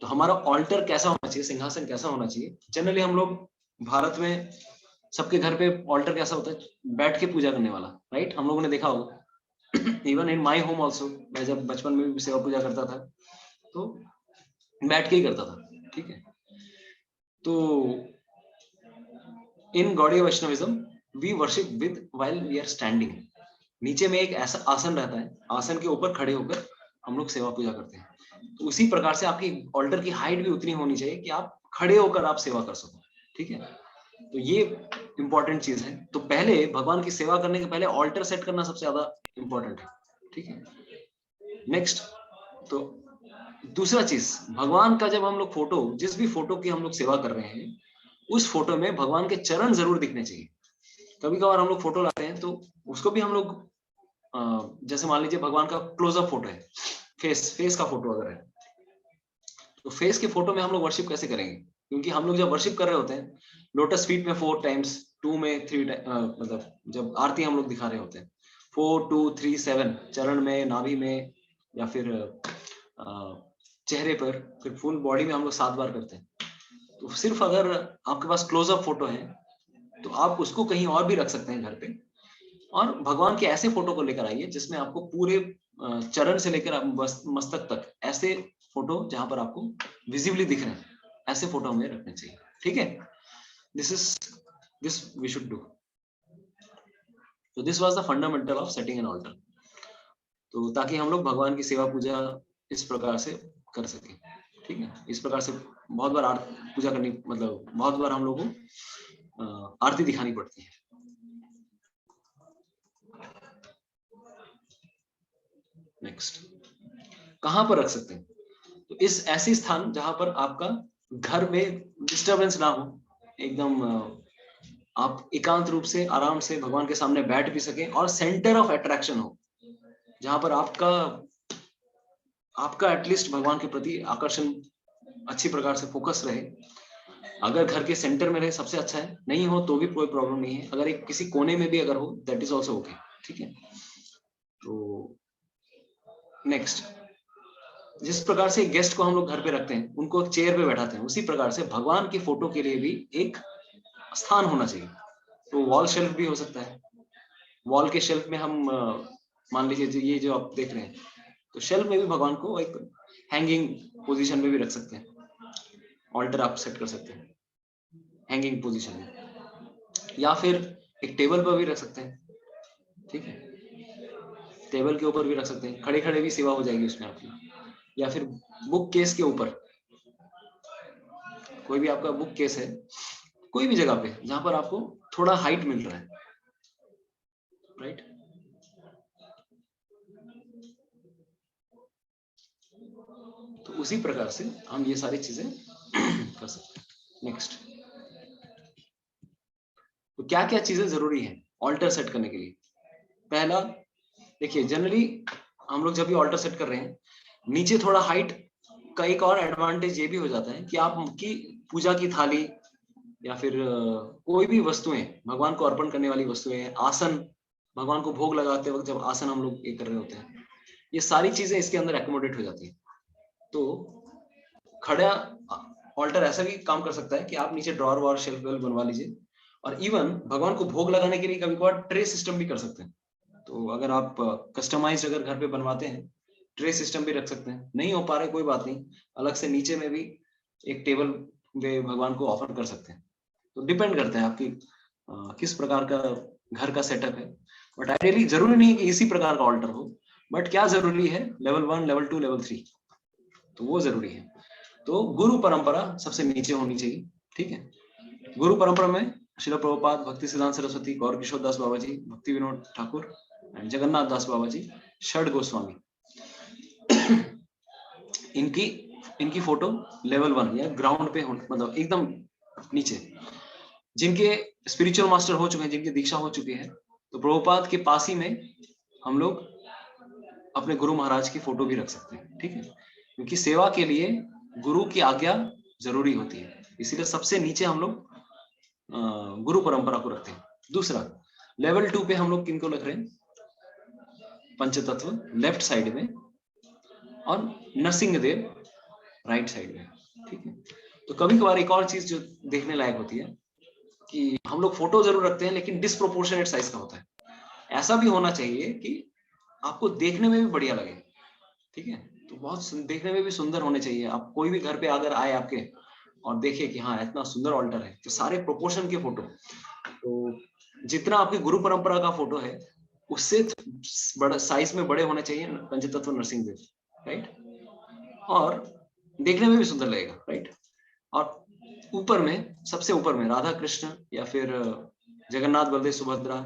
A: तो हमारा ऑल्टर कैसा होना चाहिए, सिंहासन कैसा होना चाहिए? जनरली हम लोग भारत में सबके घर पे ऑल्टर कैसा होता है, बैठ के पूजा करने वाला, राइट? हम लोगों ने देखा होगा। Even in my home also, मैं जब बचपन में भी सेवा पूजा करता था तो बैठ के ही करता था, ठीक है? तो in Gaudiya Vaishnavism we worship with while we are standing. नीचे में एक ऐसा आसन रहता है, आसन के ऊपर खड़े होकर हम लोग सेवा पूजा करते हैं। तो उसी प्रकार से आपकी ऑल्टर की हाइट भी उतनी होनी चाहिए कि आप खड़े होकर आप सेवा कर सको, ठीक है? तो ये इंपॉर्टेंट चीज है। तो पहले भगवान की सेवा करने के पहले ऑल्टर सेट करना सबसे ज्यादा इंपॉर्टेंट है, ठीक है? नेक्स्ट, तो दूसरा चीज, भगवान का जब हम लोग फोटो, जिस भी फोटो की हम लोग सेवा कर रहे हैं, उस फोटो में भगवान के चरण जरूर दिखने चाहिए। कभी कभार हम लोग फोटो लाते हैं तो उसको भी हम लोग जैसे मान लीजिए भगवान का क्लोजअप फोटो है, फेस का फोटो अगर है, तो फेस के फोटो में हम लोग वर्शिप कैसे करेंगे? क्योंकि हम लोग जब वर्शिप कर रहे होते हैं लोटस फीट में 4 टाइम्स, 2 में 3 मतलब जब आरती हम लोग दिखा रहे होते हैं 4 2 3 7, चरण में, नाभि में, या फिर चेहरे पर, फिर फुल बॉडी में हम लोग 7 बार करते हैं। तो सिर्फ अगर आपके पास क्लोजअप फोटो है तो आप उसको कहीं और भी रख सकते हैं घर पे, और भगवान के ऐसे फोटो को लेकर आइए जिसमें आपको पूरे चरण से लेकर मस्तक तक ऐसे फोटो जहां पर आपको विजिबली दिख रहे हैं, ऐसे फोटो हमें रखने चाहिए, ठीक है? This we should do. तो this was the fundamental of setting an altar. तो ताकि हम लोग भगवान की सेवा पूजा इस प्रकार से कर सके, ठीक है? इस प्रकार से बहुत बार पूजा करनी, मतलब बहुत बार हम लोग को आरती दिखानी पड़ती है। नेक्स्ट, कहां पर रख सकते हैं? तो इस ऐसी स्थान जहां पर आपका घर में डिस्टरबेंस ना हो, एकदम आप एकांत रूप से आराम से भगवान के सामने बैठ भी सके, और सेंटर ऑफ अट्रैक्शन हो, जहां पर आपका एटलीस्ट भगवान के प्रति आकर्षण अच्छी प्रकार से फोकस रहे। अगर घर के सेंटर में रहे सबसे अच्छा है, नहीं हो तो भी कोई प्रॉब्लम नहीं है, अगर एक किसी कोने में भी अगर हो दैट इज ऑल्सो ओके, ठीक है? तो नेक्स्ट, जिस प्रकार से गेस्ट को हम लोग घर पे रखते हैं, उनको एक चेयर पे बैठाते हैं, उसी प्रकार से भगवान की फोटो के लिए भी एक स्थान होना चाहिए। तो वॉल शेल्फ भी हो सकता है, वॉल के शेल्फ में हम मान लीजिए ये जो आप देख रहे हैं, तो शेल्फ में भी भगवान को एक हैंगिंग पोजीशन में भी रख सकते हैं, ऑल्टर आप सेट कर सकते हैं हैंगिंग पोजीशन में, या फिर एक टेबल पर भी रख सकते हैं, ठीक है? टेबल के ऊपर भी रख सकते हैं, खड़े खड़े भी सेवा हो जाएगी उसमें आपकी, या फिर बुक केस के ऊपर, कोई भी आपका बुक केस है, कोई भी जगह पे जहां पर आपको थोड़ा हाइट मिल रहा है, राइट? तो उसी प्रकार से हम ये सारी चीजें कर सकते हैं। नेक्स्ट, तो क्या क्या चीजें जरूरी है ऑल्टर सेट करने के लिए? पहला, देखिए जनरली हम लोग जब भी ऑल्टर सेट कर रहे हैं, नीचे थोड़ा हाइट का एक और एडवांटेज ये भी हो जाता है कि आपकी पूजा की थाली या फिर कोई भी वस्तुएं, भगवान को अर्पण करने वाली वस्तुएं, आसन, भगवान को भोग लगाते वक्त जब आसन हम लोग ये कर रहे होते हैं, ये सारी चीजें इसके अंदर एकोमोडेट हो जाती है। तो खड़ा ऑल्टर ऐसा भी काम कर सकता है कि आप नीचे ड्रॉअर वॉर शेल्फ वेल बनवा लीजिए, और इवन भगवान को भोग लगाने के लिए कभी कभार ट्रे सिस्टम भी कर सकते हैं। तो अगर आप कस्टमाइज्ड अगर घर पे बनवाते हैं, ट्रे सिस्टम भी रख सकते हैं। नहीं हो पा रहे कोई बात नहीं, अलग से नीचे में भी एक टेबल पे भगवान को ऑफर कर सकते हैं। तो डिपेंड करता है आपकी किस प्रकार का घर का सेटअप है, बट आइडियली जरूरी नहीं है कि इसी प्रकार का ऑल्टर हो, बट क्या जरूरी है, लेवल 1, लेवल 2, लेवल 3, तो वो जरूरी है। तो गुरु परंपरा सबसे नीचे होनी चाहिए, ठीक है? गुरु परंपरा में श्रील प्रभुपाद, भक्ति सिद्धांत सरस्वती, गौर किशोर दास बाबा जी, भक्ति विनोद ठाकुर, जगन्नाथ दास बाबा जी, षड गोस्वामी, इनकी फोटो लेवल 1 या ग्राउंड पे मतलब एकदम नीचे, जिनके स्पिरिचुअल मास्टर हो चुके हैं, जिनकी दीक्षा हो चुकी है, तो प्रभुपाद के पास ही में हम लोग अपने गुरु महाराज की फोटो भी रख सकते हैं, ठीक है? क्योंकि सेवा के लिए गुरु की आज्ञा जरूरी होती है, इसीलिए सबसे नीचे हम लोग गुरु परंपरा को रखते हैं। दूसरा, लेवल 2 पे हम लोग किनको रख रहे हैं? पंचतत्व लेफ्ट साइड में, और नरसिंह देव राइट साइड में, ठीक है? तो कभी कभार एक और चीज जो देखने लायक होती है कि हम लोग फोटो जरूर रखते हैं लेकिन डिसप्रोपोर्शनेट साइज का होता है। ऐसा भी होना चाहिए कि आपको देखने में भी बढ़िया लगे, ठीक है। तो बहुत देखने में भी सुंदर होने चाहिए। आप कोई भी घर पे अगर आए आपके और देखे कि हाँ इतना सुंदर ऑल्टर है, तो सारे प्रोपोर्शन के फोटो, तो जितना आपकी गुरु परंपरा का फोटो है उससे बड़ा साइज में बड़े होने चाहिए पंचतत्व नरसिंह देव, राइट। और देखने में भी सुंदर लगेगा, राइट। और ऊपर में, सबसे ऊपर में राधा कृष्ण या फिर जगन्नाथ बलदेव सुभद्रा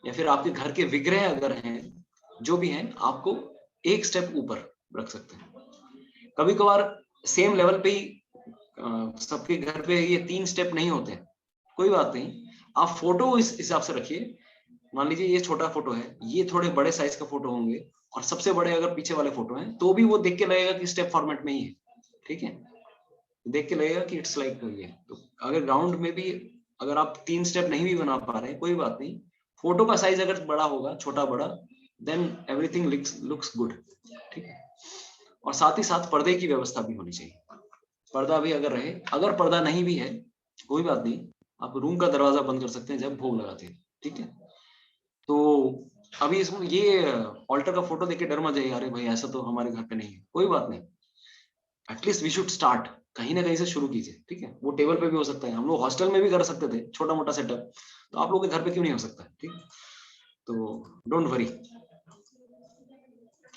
A: या फिर आपके घर के विग्रह अगर हैं, जो भी हैं, आपको एक स्टेप ऊपर रख सकते हैं। कभी कभार सेम लेवल पे ही सबके घर पे ये 3 स्टेप नहीं होते, कोई बात नहीं, आप फोटो इस हिसाब से रखिए। मान लीजिए ये छोटा फोटो है, ये थोड़े बड़े साइज का फोटो होंगे और सबसे बड़े अगर पीछे वाले फोटो हैं तो भी वो देख के लगेगा कि स्टेप फॉर्मेट में ही है, ठीक है। देख के लगेगा कि इट्स लाइक ये। तो अगर ग्राउंड में भी अगर आप 3 स्टेप नहीं भी बना पा रहे हैं, कोई बात नहीं, फोटो का साइज अगर बड़ा होगा, छोटा बड़ा, देन एवरीथिंग लुक्स गुड, ठीक है। और साथ ही साथ पर्दे की व्यवस्था भी होनी चाहिए। पर्दा भी अगर रहे, अगर पर्दा नहीं भी है कोई बात नहीं, आप रूम का दरवाजा बंद कर सकते हैं जब भोग लगाते हैं, ठीक है। तो अभी इसमें ये ऑल्टर का फोटो देख के डर मत जाइए, अरे भाई ऐसा तो हमारे घर पे नहीं है, कोई बात नहीं। एटलीस्ट वी शुड स्टार्ट, कहीं ना कहीं से शुरू कीजिए, ठीक है। वो टेबल पे भी हो सकता है, हम लोग हॉस्टल में भी कर सकते थे छोटा मोटा सेटअप, तो आप लोगों के घर पे क्यों नहीं हो सकता, ठीक। तो डोंट वरी।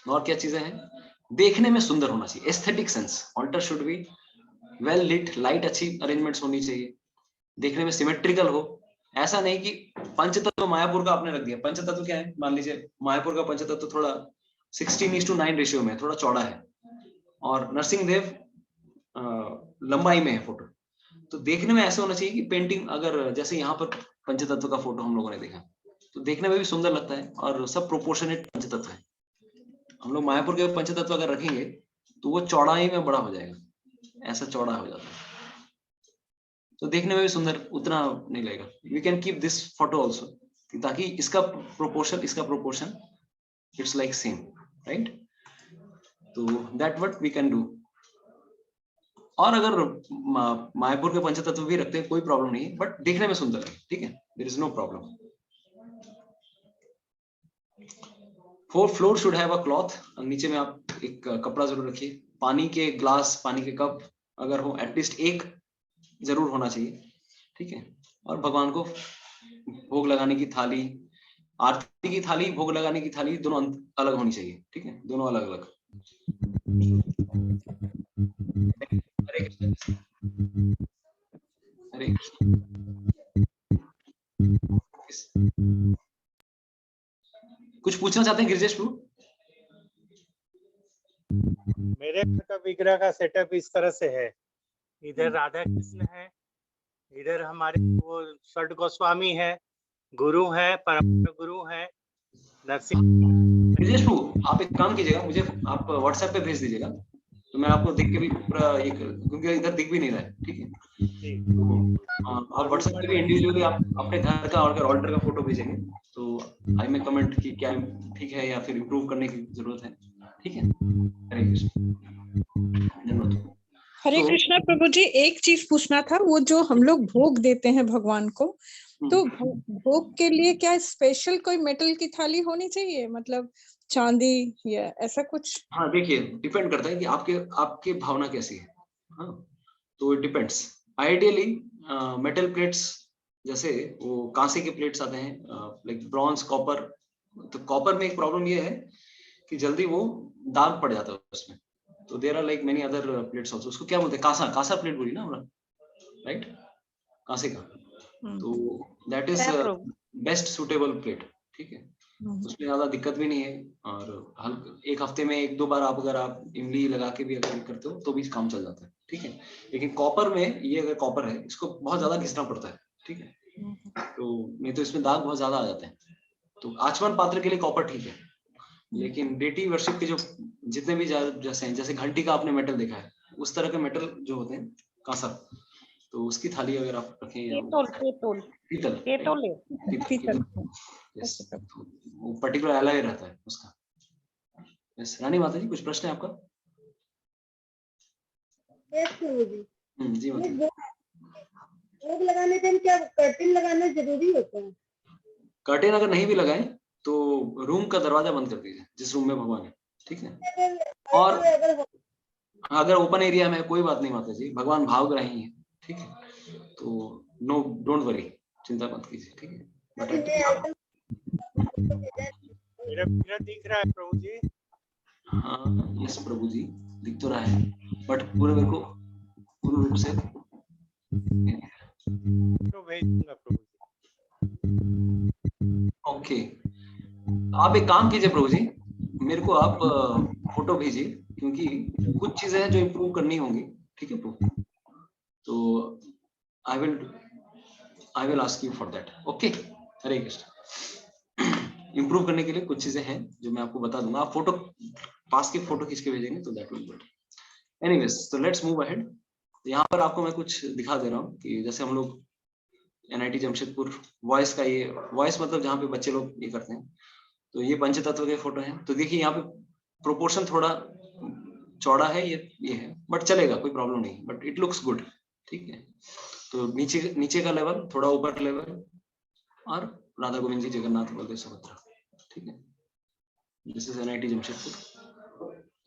A: और क्या चीजें हैं, देखने में सुंदर होना चाहिए, aesthetic sense. Altar should be well lit, light अच्छी अरेंजमेंट्स होनी चाहिए, देखने में सिमेट्रिकल हो। ऐसा नहीं कि पंचतत्व मायापुर का आपने रख दिया। पंचतत्व क्या है, मान लीजिए मायापुर का पंचतत्व थोड़ा 16:9 रेशियो में, थोड़ा चौड़ा है, और नरसिंह देव लंबाई में है फोटो, तो देखने में ऐसा होना चाहिए कि पेंटिंग, अगर जैसे यहाँ पर पंचतत्व का फोटो हम लोगों ने देखा, तो देखने में भी सुंदर लगता है और सब प्रोपोर्शनेट पंचतत्व है। हम लोग मायापुर के पंचतत्व अगर रखेंगे तो वो चौड़ाई में बड़ा हो जाएगा, ऐसा चौड़ा हो जाता है, तो देखने में भी सुंदर उतना नहीं लगेगा। We can keep this photo also, ताकि इसका proportion it's like same, right. तो that what we can do. और अगर मायापुर के पंचतत्व भी रखते हैं कोई प्रॉब्लम नहीं, बट देखने में सुंदर है, ठीक है, there is no problem. 4th floor should have a cloth, नीचे में आप एक कपड़ा जरूर रखिए। पानी के ग्लास, पानी के कप अगर हो, एटलीस्ट एक जरूर होना चाहिए, ठीक है। और भगवान को भोग लगाने की थाली, आरती की थाली, भोग लगाने की थाली, दोनों अलग होनी चाहिए, ठीक है, दोनों अलग अलग। हरे कृष्ण, हरे कृष्ण। कुछ पूछना चाहते हैं गिरिजेश प्रभु?
B: मेरे घर का विग्रह का सेटअप इस तरह से है, इधर राधा कृष्ण है, इधर हमारे वो षड गोस्वामी है, गुरु है, परम गुरु है, नरसिंह।
A: गिरिजेश प्रभु आप एक काम कीजिएगा, मुझे आप व्हाट्सएप पे भेज दीजिएगा, तो मैं आपको देख के भी पूरा ये, क्योंकि इधर दिख भी नहीं रहा है, ठीक है। तो आप व्हाट्सएप पे भी इंडिविजुअली आप अपने घर का और ऑल्टर का फोटो भेजेंगे तो आई में कमेंट कि क्या ठीक है या फिर इम्प्रूव करने की जरूरत है, ठीक है। हरे कृष्ण, धन्यवाद।
J: हरे कृष्णा प्रभु जी, एक चीज पूछना था, वो जो हम लोग भोग देते हैं भगवान को, तो भोग के लिए क्या स्पेशल कोई मेटल की थाली होनी चाहिए, मतलब चांदी या ऐसा कुछ?
A: हाँ देखिए, डिपेंड करता है कि आपके भावना कैसी है। हाँ, तो it depends. Ideally metal plates, जैसे वो कांसे के प्लेट्स आते हैं, लाइक ब्रॉन्ज, कॉपर। तो कॉपर में एक प्रॉब्लम ये है कि जल्दी वो दाग पड़ जाता है उसमें, तो there are like many other plates also. उसको क्या बोलते हैं, कांसा प्लेट बोली ना हम लोग, राइट, कांसे का। तो that is best suitable plate, ठीक है, उसमें ज्यादा दिक्कत भी नहीं है। और एक हफ्ते में 1-2 बार आप अगर आप इमली लगा के भी अगर करते हो तो भी काम चल जाता है, ठीक है। लेकिन कॉपर में, ये अगर कॉपर है, इसको बहुत ज्यादा घिसना पड़ता है, ठीक है, तो नहीं तो इसमें दाग बहुत ज्यादा आ जाते हैं। तो आचमन पात्र के लिए कॉपर ठीक है, लेकिन डेटी वर्शिप के जो जितने भी जैसे हैं, जैसे घंटी का आपने मेटल देखा है, उस तरह के मेटल जो होते हैं कांसा, तो उसकी थाली अगर आप रखें, पीतल, वो पर्टिकुलर अलग रहता है उसका। यस, रानी माता जी कुछ प्रश्न है आपका?
E: जी
A: जी माता।
E: भोग लगाने टाइम क्या कर्टेन लगाना जरूरी होता है?
A: कर्टेन अगर नहीं भी लगाए तो रूम का दरवाजा बंद कर दीजिए जिस रूम में भगवान है, ठीक है। और अगर ओपन एरिया में कोई बात नहीं माता जी, भगवान भावग्राही है, ठीक है, तो नो डोंट वरी, चिंता मत कीजिए, ठीक है।
B: मेरा दिख रहा है प्रभु जी।
A: हाँ यस प्रभु जी, दिख तो रहा है, बट पूरे मेरे को पूर्ण रूप से
B: तो भेज दूंगा प्रभु जी।
A: ओके, आप एक काम कीजिए प्रभु जी, मेरे को आप फोटो भेजिए, क्योंकि कुछ चीजें हैं जो इम्प्रूव करनी होंगी, ठीक है प्रभु, तो I will ask you for that. Okay, Hare Krishna. Improve करने के लिए कुछ चीजें हैं जो मैं आपको बता दूंगा, आप फोटो पास की फोटो खींच के भेजेंगे तो दैट विल बेटर। एनीवेज, तो लेट्स मूव अहेड। यहाँ पर आपको मैं कुछ दिखा दे रहा हूँ कि जैसे हम लोग NIT जमशेदपुर वॉइस का, ये वॉइस मतलब जहाँ पे बच्चे लोग ये करते हैं, तो ये पंचतत्व के फोटो हैं। तो देखिए यहाँ पे प्रोपोर्शन थोड़ा चौड़ा है, ये है, बट चलेगा, कोई प्रॉब्लम नहीं, बट इट लुक्स गुड, ठीक है। तो नीचे का लेवल थोड़ा ऊपर लेवल, और राधा गोविंद जी, जगन्नाथ, बलदेव, सुभद्रा, ठीक है। This is NIT Jamshedpur.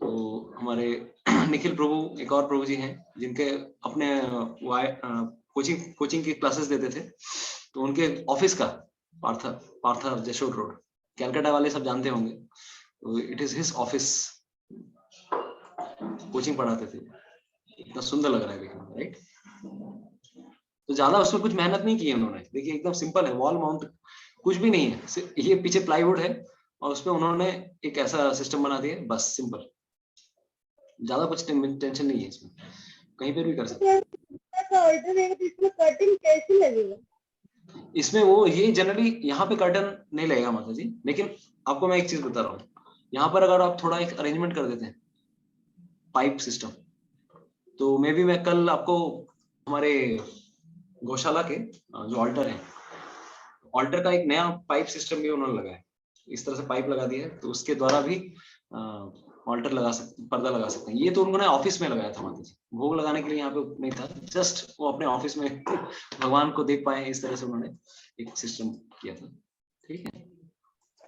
A: तो हमारे निखिल प्रभु एक और प्रभु जी हैं जिनके अपने कोचिंग की क्लासेस देते थे, तो उनके ऑफिस का पार्था जशोर रोड, कैलकाटा वाले सब जानते होंगे, तो it is his office, coaching पढ़ाते थे। इतना सुंदर लग रहा है देखने में, राइट। तो ज्यादा उसमें कुछ मेहनत नहीं की है उन्होंने, देखिए एकदम सिंपल है, वॉल माउंट कुछ भी नहीं है, ये पीछे प्लाईवुड है और उसमें उन्होंने एक ऐसा सिस्टम बना दिया, बस सिंपल, ज्यादा कुछ टेंशन नहीं है इसमें, कहीं पर भी कर सकते हैं।
E: इसमें कर्टेन कैसे लगेगा?
A: इसमें वो ये जनरली यहाँ पे कर्टन नहीं लगेगा माता जी, लेकिन आपको मैं एक चीज बता रहा हूँ, यहाँ पर अगर आप थोड़ा एक अरेंजमेंट कर देते हैं पाइप सिस्टम, तो मे बी मैं कल आपको हमारे गौशाला के जो ऑल्टर है, ऑल्टर का एक नया पाइप सिस्टम भी उन्होंने लगाया, इस तरह से पाइप लगा दिया है, तो उसके द्वारा भी ऑल्टर लगा सकते, पर्दा लगा सकते हैं। ये तो उन्होंने ऑफिस में लगाया था माता जी, भोग लगाने के लिए यहाँ पे नहीं था, जस्ट वो अपने ऑफिस में भगवान को देख पाए, इस तरह से उन्होंने एक सिस्टम किया था, ठीक है।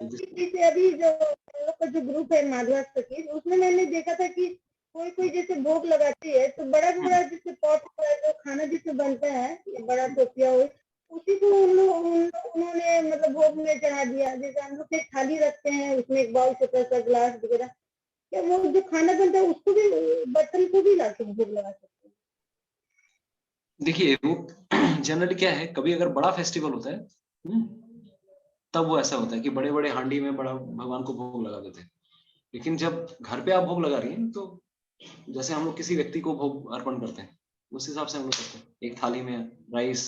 E: जैसे अभी जो ग्रुप है माधवा सखी, उसमें मैंने देखा था कि कोई जैसे भोग लगाती है तो बड़ा जैसे पॉट जो खाना जिससे बनता है, बड़ा टोपिया हो, उसी को उन्होंने मतलब भोग में चढ़ा दिया। जैसे हम लोग थाली रखते हैं, उसमें एक बाउल, छोटा सा ग्लास वगैरह, क्या वो जो खाना बनता है उसको भी, बर्तन को भी लाके भोग लगा सकते हैं?
A: देखिए वो जनरली क्या है, कभी अगर बड़ा फेस्टिवल होता है तब वो ऐसा होता है कि बड़े बड़े हांडी में बड़ा भगवान को भोग लगा देते हैं, लेकिन जब घर पे आप भोग लगा रही हैं, तो जैसे हम लोग किसी व्यक्ति को भोग अर्पण करते हैं, उस हिसाब से हम लोग करते हैं, एक थाली में राइस,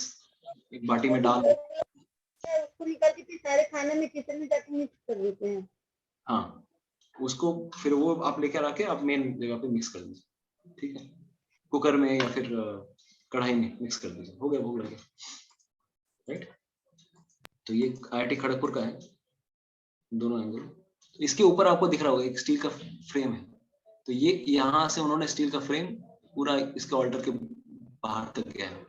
A: एक बाटी में दाल,
E: उसको निकाल के सारे खाने में किचन में जाके मिक्स कर देते हैं।
A: हाँ, उसको फिर वो आप लेकर आके आप मेन जगह पे मिक्स कर दीजिए, ठीक है, कुकर में या फिर कढ़ाई में मिक्स कर दीजिए, हो गया, भोग लग गया, राइट। तो ये IIT खड़गपुर का है, दोनों एंगल। इसके ऊपर आपको दिख रहा होगा एक स्टील का फ्रेम है, तो ये यहाँ से उन्होंने स्टील का फ्रेम पूरा इसके ऑल्टर के बाहर तक गया है,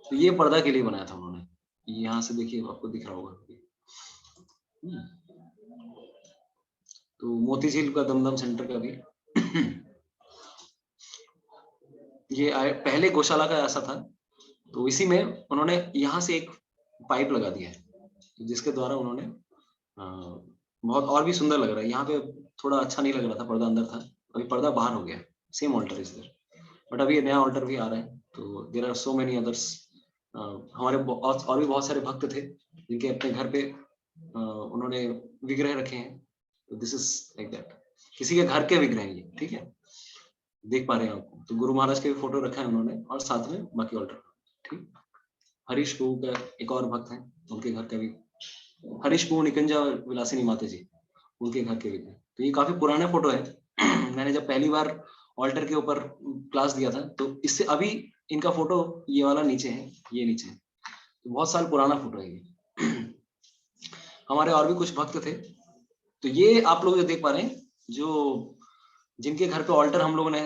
A: तो ये पर्दा के लिए बनाया था उन्होंने, यहाँ से देखिए आपको दिख रहा होगा। तो मोती झील का दमदम सेंटर का भी ये पहले गौशाला का ऐसा था, तो इसी में उन्होंने यहाँ से एक पाइप लगा दिया है, जिसके द्वारा उन्होंने बहुत और भी सुंदर लग रहा है। यहाँ पे थोड़ा अच्छा नहीं लग रहा था, पर्दा अंदर था, अभी पर्दा बाहर हो गया, same altar is there, but अभी नया ऑल्टर भी आ रहा है। तो there are so many others, हमारे और भी बहुत सारे भक्त थे जिनके अपने घर पे उन्होंने विग्रह रखे हैं, तो दिस इज लाइक दैट, किसी के घर के विग्रह हैं ये, ठीक है, देख पा रहे हैं आपको। तो गुरु महाराज के भी फोटो रखा है उन्होंने, और साथ में बाकी ऑल्टर, ठीक। हरीश प्रभु का एक और भक्त है, उनके घर का भी, हरीश प्रभु निकंजा विलासिनी माता जी, उनके घर के विग्रह। तो ये काफी पुराना फोटो है मैंने जब पहली बार ऑल्टर के ऊपर क्लास दिया था, तो इससे अभी इनका फोटो ये वाला नीचे है, ये नीचे है, तो बहुत साल पुराना फोटो है ये हमारे और भी कुछ भक्त थे। तो ये आप लोग जो देख पा रहे हैं, जो जिनके घर पे ऑल्टर हम लोगों ने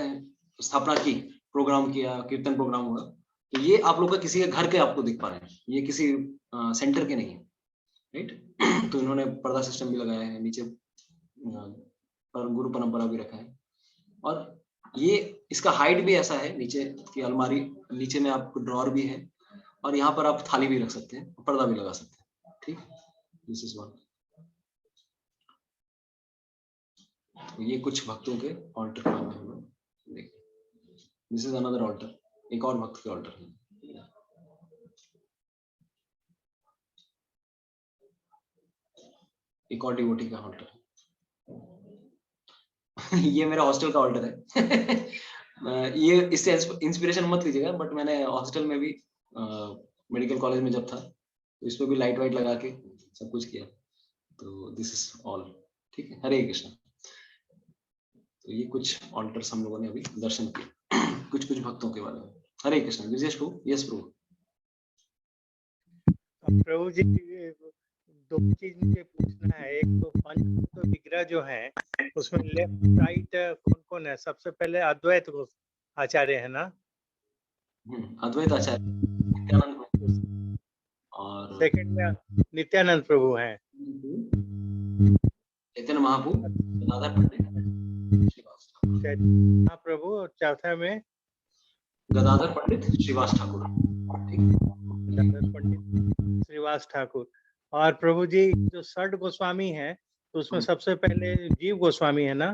A: स्थापना की, प्रोग्राम किया, कीर्तन प्रोग्राम हुआ, तो ये आप लोग का किसी के घर के आपको दिख पा रहे हैं, ये किसी सेंटर के नहीं है, राइट। तो इन्होंने पर्दा सिस्टम भी लगाया है, नीचे पर गुरु परंपरा भी रखा है, और ये इसका हाइट भी ऐसा है, नीचे की अलमारी, नीचे में आपको ड्रॉर भी है, और यहाँ पर आप थाली भी रख सकते हैं, पर्दा भी लगा सकते हैं, ठीक। This is one. तो ये कुछ भक्तों के ऑल्टर काम है, हम लोग देखिए। दिस इज अनदर ऑल्टर, एक और भक्त के ऑल्टर है। एक और डिवोटी का ऑल्टर है। ये मेरा हॉस्टल का ऑल्टर है। ये इससे इंस्पिरेशन मत लीजिएगा, बट मैंने हॉस्टल में भी मेडिकल कॉलेज में जब था, तो इस पे भी लाइट वाइट लगा के सब कुछ किया। तो दिस इज ऑल, ठीक है। हरे कृष्ण। तो ये कुछ ऑल्टर्स हम लोगों ने अभी दर्शन किए, कुछ कुछ भक्तों के बारे में। हरे कृष्ण। विजय प्रभु। यस प्रभु।
B: प्रभु जी, दो चीज मुझे पूछना है। एक तो पंच विग्रह जो है उसमें लेफ्ट राइट कौन कौन है? सबसे पहले अद्वैत आचार्य है ना?
A: अद्वैत आचार्य, नित्यानंद प्रभु, और
B: सेकंड में नित्यानंद प्रभु हैं,
A: चैतन्य महाप्रभु, गदाधर पंडित,
B: महाप्रभु, और चौथा में
A: गदाधर पंडित श्रीवास ठाकुर,
B: गदाधर पंडित श्रीवास ठाकुर। और प्रभु जी जो षड गोस्वामी है, तो उसमें सबसे पहले जीव गोस्वामी है ना?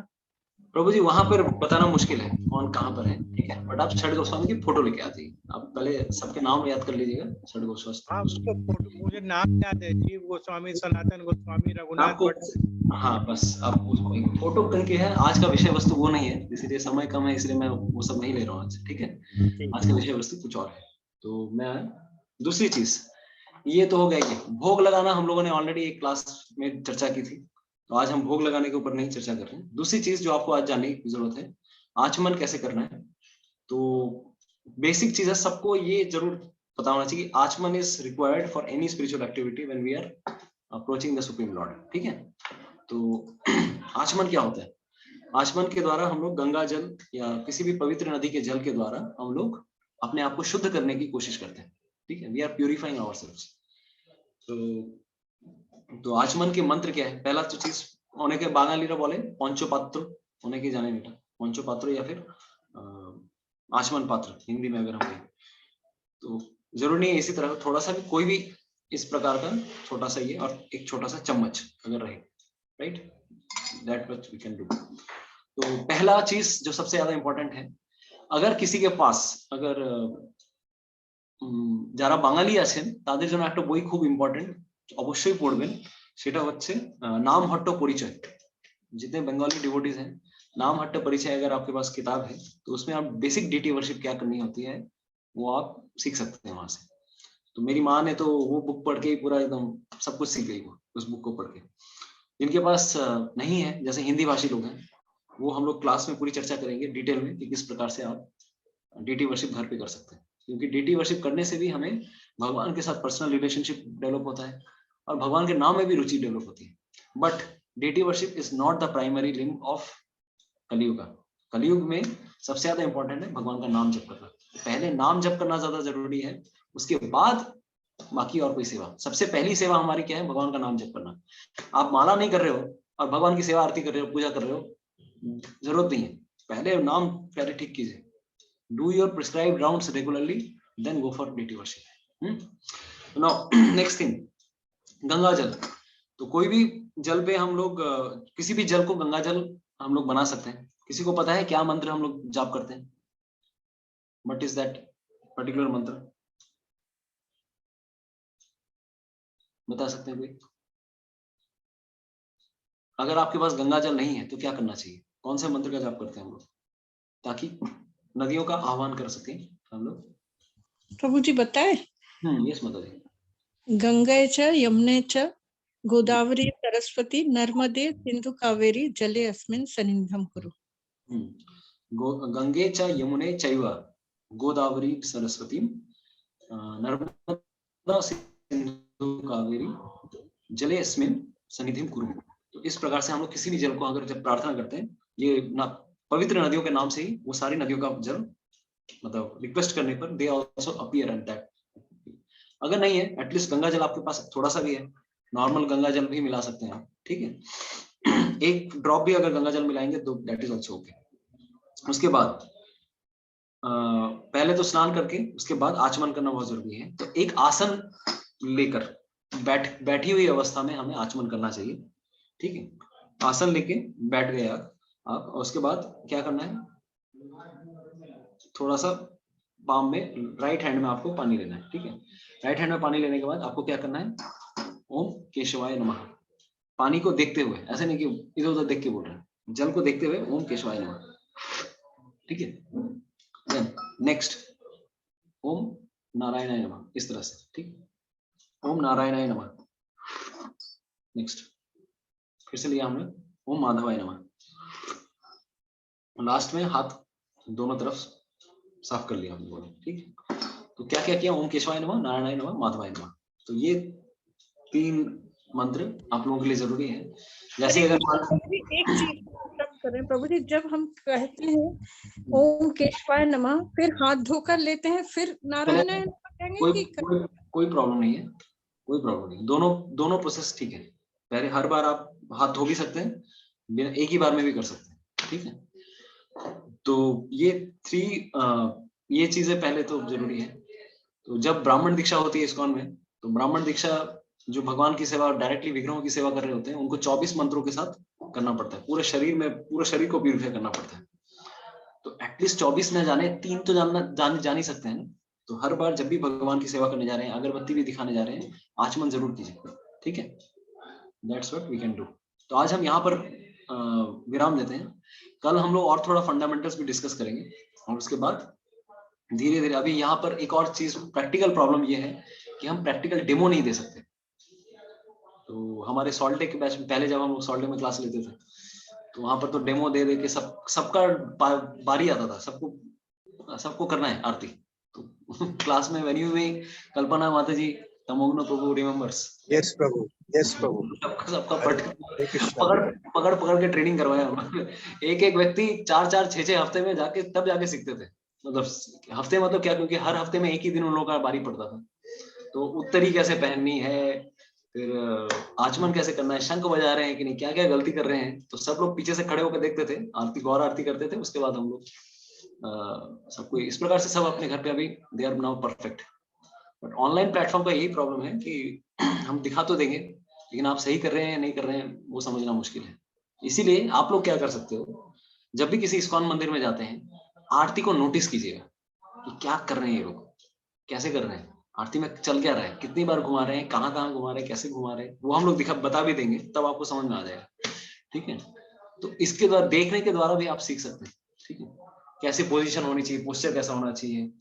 A: प्रभु जी वहां पर बताना मुश्किल है कौन कहाँ पर है, ठीक है, बट आप षड गोस्वामी की फोटो लेके आते हैं। आप पहले सबके नाम याद कर लीजिएगा। षड गोस्वामी,
B: हाँ उसको फोटो, मुझे नाम याद है, जीव गोस्वामी, सनातन गोस्वामी, रघुनाथ भट्ट।
A: हाँ बस आप उसको फोटो करके है। आज का विषय वस्तु वो नहीं है, इसीलिए समय कम है, इसलिए मैं वो सब नहीं ले रहा हूँ आज, ठीक है। आज का विषय वस्तु कुछ और है। तो मैं दूसरी चीज, ये तो हो गया, ये भोग लगाना हम लोगों ने ऑलरेडी एक क्लास में चर्चा की थी, तो आज हम भोग लगाने के ऊपर नहीं चर्चा कर रहे हैं। दूसरी चीज जो आपको आज जानने की जरूरत है, आचमन कैसे करना है। तो बेसिक चीज है, सबको ये जरूर पता होना चाहिए, achaman is required for any spiritual activity when we are approaching the supreme Lord, ठीक है। तो आचमन क्या होता है? आचमन के द्वारा हम लोग गंगा जल या किसी भी पवित्र नदी के जल के द्वारा हम लोग अपने आप को शुद्ध करने की कोशिश करते हैं, ठीक है। We are purifying ourselves. तो आचमन के मंत्र क्या है? पहला तो चीज होने के बांगालीरा बोले पंचपात्र होने के जाने बेटा, पंचपात्र या फिर आचमन पात्र हिंदी में अगर हम कहें तो जरूर नहीं है। इसी तरह थोड़ा सा भी कोई भी इस प्रकार का छोटा सा ये और एक छोटा सा चम्मच अगर रहे, right, that what we can do. तो पहला चीज जो सबसे ज्यादा इंपॉर्टेंट है, अगर किसी के पास अगर যারা বাঙালি আছেন তাদের জন্য একটা বই খুব ইম্পর্টেন্ট, অবশ্যই পড়বেন, সেটা হচ্ছে नामहट्ट परिचय। जितने बंगाली डिवोटीज हैं, नामहट्ट परिचय अगर आपके पास किताब है तो उसमें आप बेसिक डीटी वर्शिप क्या करनी होती है वो आप सीख सकते हैं वहां से। तो मेरी माँ ने तो वो बुक पढ़ के ही पूरा एकदम सब कुछ सीख गई वो, उस बुक को पढ़ के। जिनके पास नहीं है, जैसे हिंदी भाषी लोग हैं, वो हम लोग क्लास में पूरी चर्चा करेंगे डिटेल में कि किस प्रकार से आप डीटी वर्शिप घर पे कर सकते हैं, क्योंकि डीटी वर्शिप करने से भी हमें भगवान के साथ पर्सनल रिलेशनशिप डेवलप होता है और भगवान के नाम में भी रुचि डेवलप होती है। But DT worship is not the primary limb of कलयुग। कलयुग में सबसे ज्यादा इंपॉर्टेंट है भगवान का नाम जप करना। पहले नाम जप करना ज्यादा जरूरी है, उसके बाद बाकी और कोई सेवा। सबसे पहली सेवा हमारी क्या है? भगवान का नाम जप करना। आप माला नहीं कर रहे हो और भगवान की सेवा आरती कर रहे हो, पूजा कर रहे हो, जरूरत नहीं है। पहले नाम पहले ठीक कीजिए, do your prescribed rounds regularly, then go for deity worship. Now next thing, Ganga जल। तो कोई भी जल पे हम लोग किसी भी जल को गंगा जल हम लोग बना सकते हैं। किसी को पता है क्या मंत्र हम लोग जाप करते हैं? What is that particular मंत्र? बता सकते हैं कोई? अगर आपके पास गंगा जल नहीं है तो क्या करना चाहिए? कौन से मंत्र का जाप करते हैं हम लोग ताकि नदियों का आह्वान कर सके हम लोग?
J: प्रभु जी बताए।
A: यस माता जी।
J: गंगे च यमुने च गोदावरी सरस्वती नर्मदे सिंधु कावेरी जले अस्मिन् सन्निधिं कुरु।
A: गंगे च यमुने चैव गोदावरी सरस्वती नर्मदा सिंधु कावेरी जले अस्मिन् सन्निधिं कुरु। तो इस प्रकार से हम लोग किसी भी जल को अगर जब प्रार्थना करते हैं, ये ना पवित्र नदियों के नाम से ही वो सारी नदियों का जल मतलब रिक्वेस्ट करने पर they also appear at that. अगर नहीं है, एटलीस्ट गंगा जल आपके पास थोड़ा सा भी है, नॉर्मल गंगा जल भी मिला सकते हैं आप, ठीक है। एक ड्रॉप भी अगर गंगा जल मिलाएंगे तो दैट इज आल्सो ओके। उसके बाद पहले तो स्नान करके उसके बाद आचमन करना बहुत जरूरी है। तो एक आसन लेकर बैठी हुई अवस्था में हमें आचमन करना चाहिए, ठीक है। आसन लेके बैठ गए आप, और उसके बाद क्या करना है, थोड़ा सा पाम में राइट हैंड में आपको पानी लेना है, ठीक है। राइट हैंड में पानी लेने के बाद आपको क्या करना है, ओम केशवाय नमः, पानी को देखते हुए, ऐसे नहीं कि इधर उधर देख के बोल रहे हैं, जल को देखते हुए ओम केशवाय नमः, ठीक है। देन नेक्स्ट ओम नारायणाय नमः, इस तरह से, ठीक, ओम नारायणाय नमः। नेक्स्ट फिर से लिया हमने ओम माधवाय नमः। लास्ट में हाथ दोनों तरफ साफ कर लिया हम लोगों ने, ठीक है। तो क्या क्या किया, ओम केशवाय नमः, नारायणाय नमः, माधवाय नमः। तो ये 3 मंत्र आप लोगों के लिए जरूरी है। जैसे अगर
J: एक चीज करें प्रभु जी, जब हम कहते हैं ओम केशवाय नमः, फिर हाथ धोकर लेते हैं, फिर नारायणाय नमः कहेंगे कि
A: कोई प्रॉब्लम नहीं है, कोई प्रॉब्लम नहीं, दोनों प्रोसेस ठीक है। पहले हर बार आप हाथ धो भी सकते हैं, बिना एक ही बार में भी कर सकते हैं, ठीक है। तो ये चीजें पहले तो जरूरी है। तो जब ब्राह्मण दीक्षा होती है इस्कॉन में, तो ब्राह्मण दीक्षा जो भगवान की सेवा डायरेक्टली विग्रहों की सेवा कर रहे होते हैं, उनको 24 मंत्रों के साथ करना पड़ता है, पूरे शरीर को प्यूरिफाई करना पड़ता है। तो एटलीस्ट 24 न जाने 3 तो जान ही सकते हैं ना। तो हर बार जब भी भगवान की सेवा करने जा रहे हैं, अगरबत्ती भी दिखाने जा रहे हैं, आचमन जरूर कीजिए, ठीक है। That's what we can do. तो आज हम यहाँ पर विराम देते हैं। कल हम लोग और थोड़ा फंडामेंटल्स भी डिस्कस करेंगे, और उसके बाद धीरे धीरे, अभी यहाँ पर एक और चीज प्रैक्टिकल प्रॉब्लम ये है कि हम प्रैक्टिकल डेमो नहीं दे सकते। तो हमारे सॉल्टे के बैच में, पहले जब हम लोग सॉल्टे में क्लास लेते थे, तो वहां पर तो डेमो दे के सबका बारी आता था, सबको करना है आरती। तो क्लास में वेन्यू में कल्पना माता जी, तमोग्नो प्रभु रिमेम्बर्स,
H: यस प्रभु, यस प्रभु,
A: सबका पकड़ के ट्रेनिंग करवाया। एक व्यक्ति 4-6 हफ्ते में जाके सीखते थे। मतलब हफ्ते में तो क्या, क्योंकि हर हफ्ते में एक ही दिन उन लोगों का बारी पड़ता था। तो उत्तरी कैसे पहननी है, फिर आचमन कैसे करना है, शंख बजा रहे हैं कि नहीं, क्या क्या गलती कर रहे हैं, तो सब लोग पीछे से खड़े होकर देखते थे, आरती गौर आरती करते थे। उसके बाद हम लोग सबको इस प्रकार से सब अपने घर पे अभी they are now perfect. But online platform का यही प्रॉब्लम है कि हम दिखा तो देंगे, लेकिन आप सही कर रहे हैं या नहीं कर रहे हैं वो समझना मुश्किल है। इसीलिए आप लोग क्या कर सकते हो, जब भी किसी इस्कॉन मंदिर में जाते हैं, आरती को नोटिस कीजिएगा कि क्या कर रहे हैं ये लोग, कैसे कर रहे हैं, आरती में चल क्या रहा है, कितनी बार घुमा रहे हैं, कहाँ घुमा रहे हैं, कैसे घुमा रहे हैं, वो हम लोग बता भी देंगे, तब आपको समझ में आ जाएगा, ठीक है। तो इसके द्वारा, देखने के द्वारा भी आप सीख सकते हैं, ठीक है। कैसे पोजीशन होनी चाहिए, पोस्चर कैसा होना चाहिए,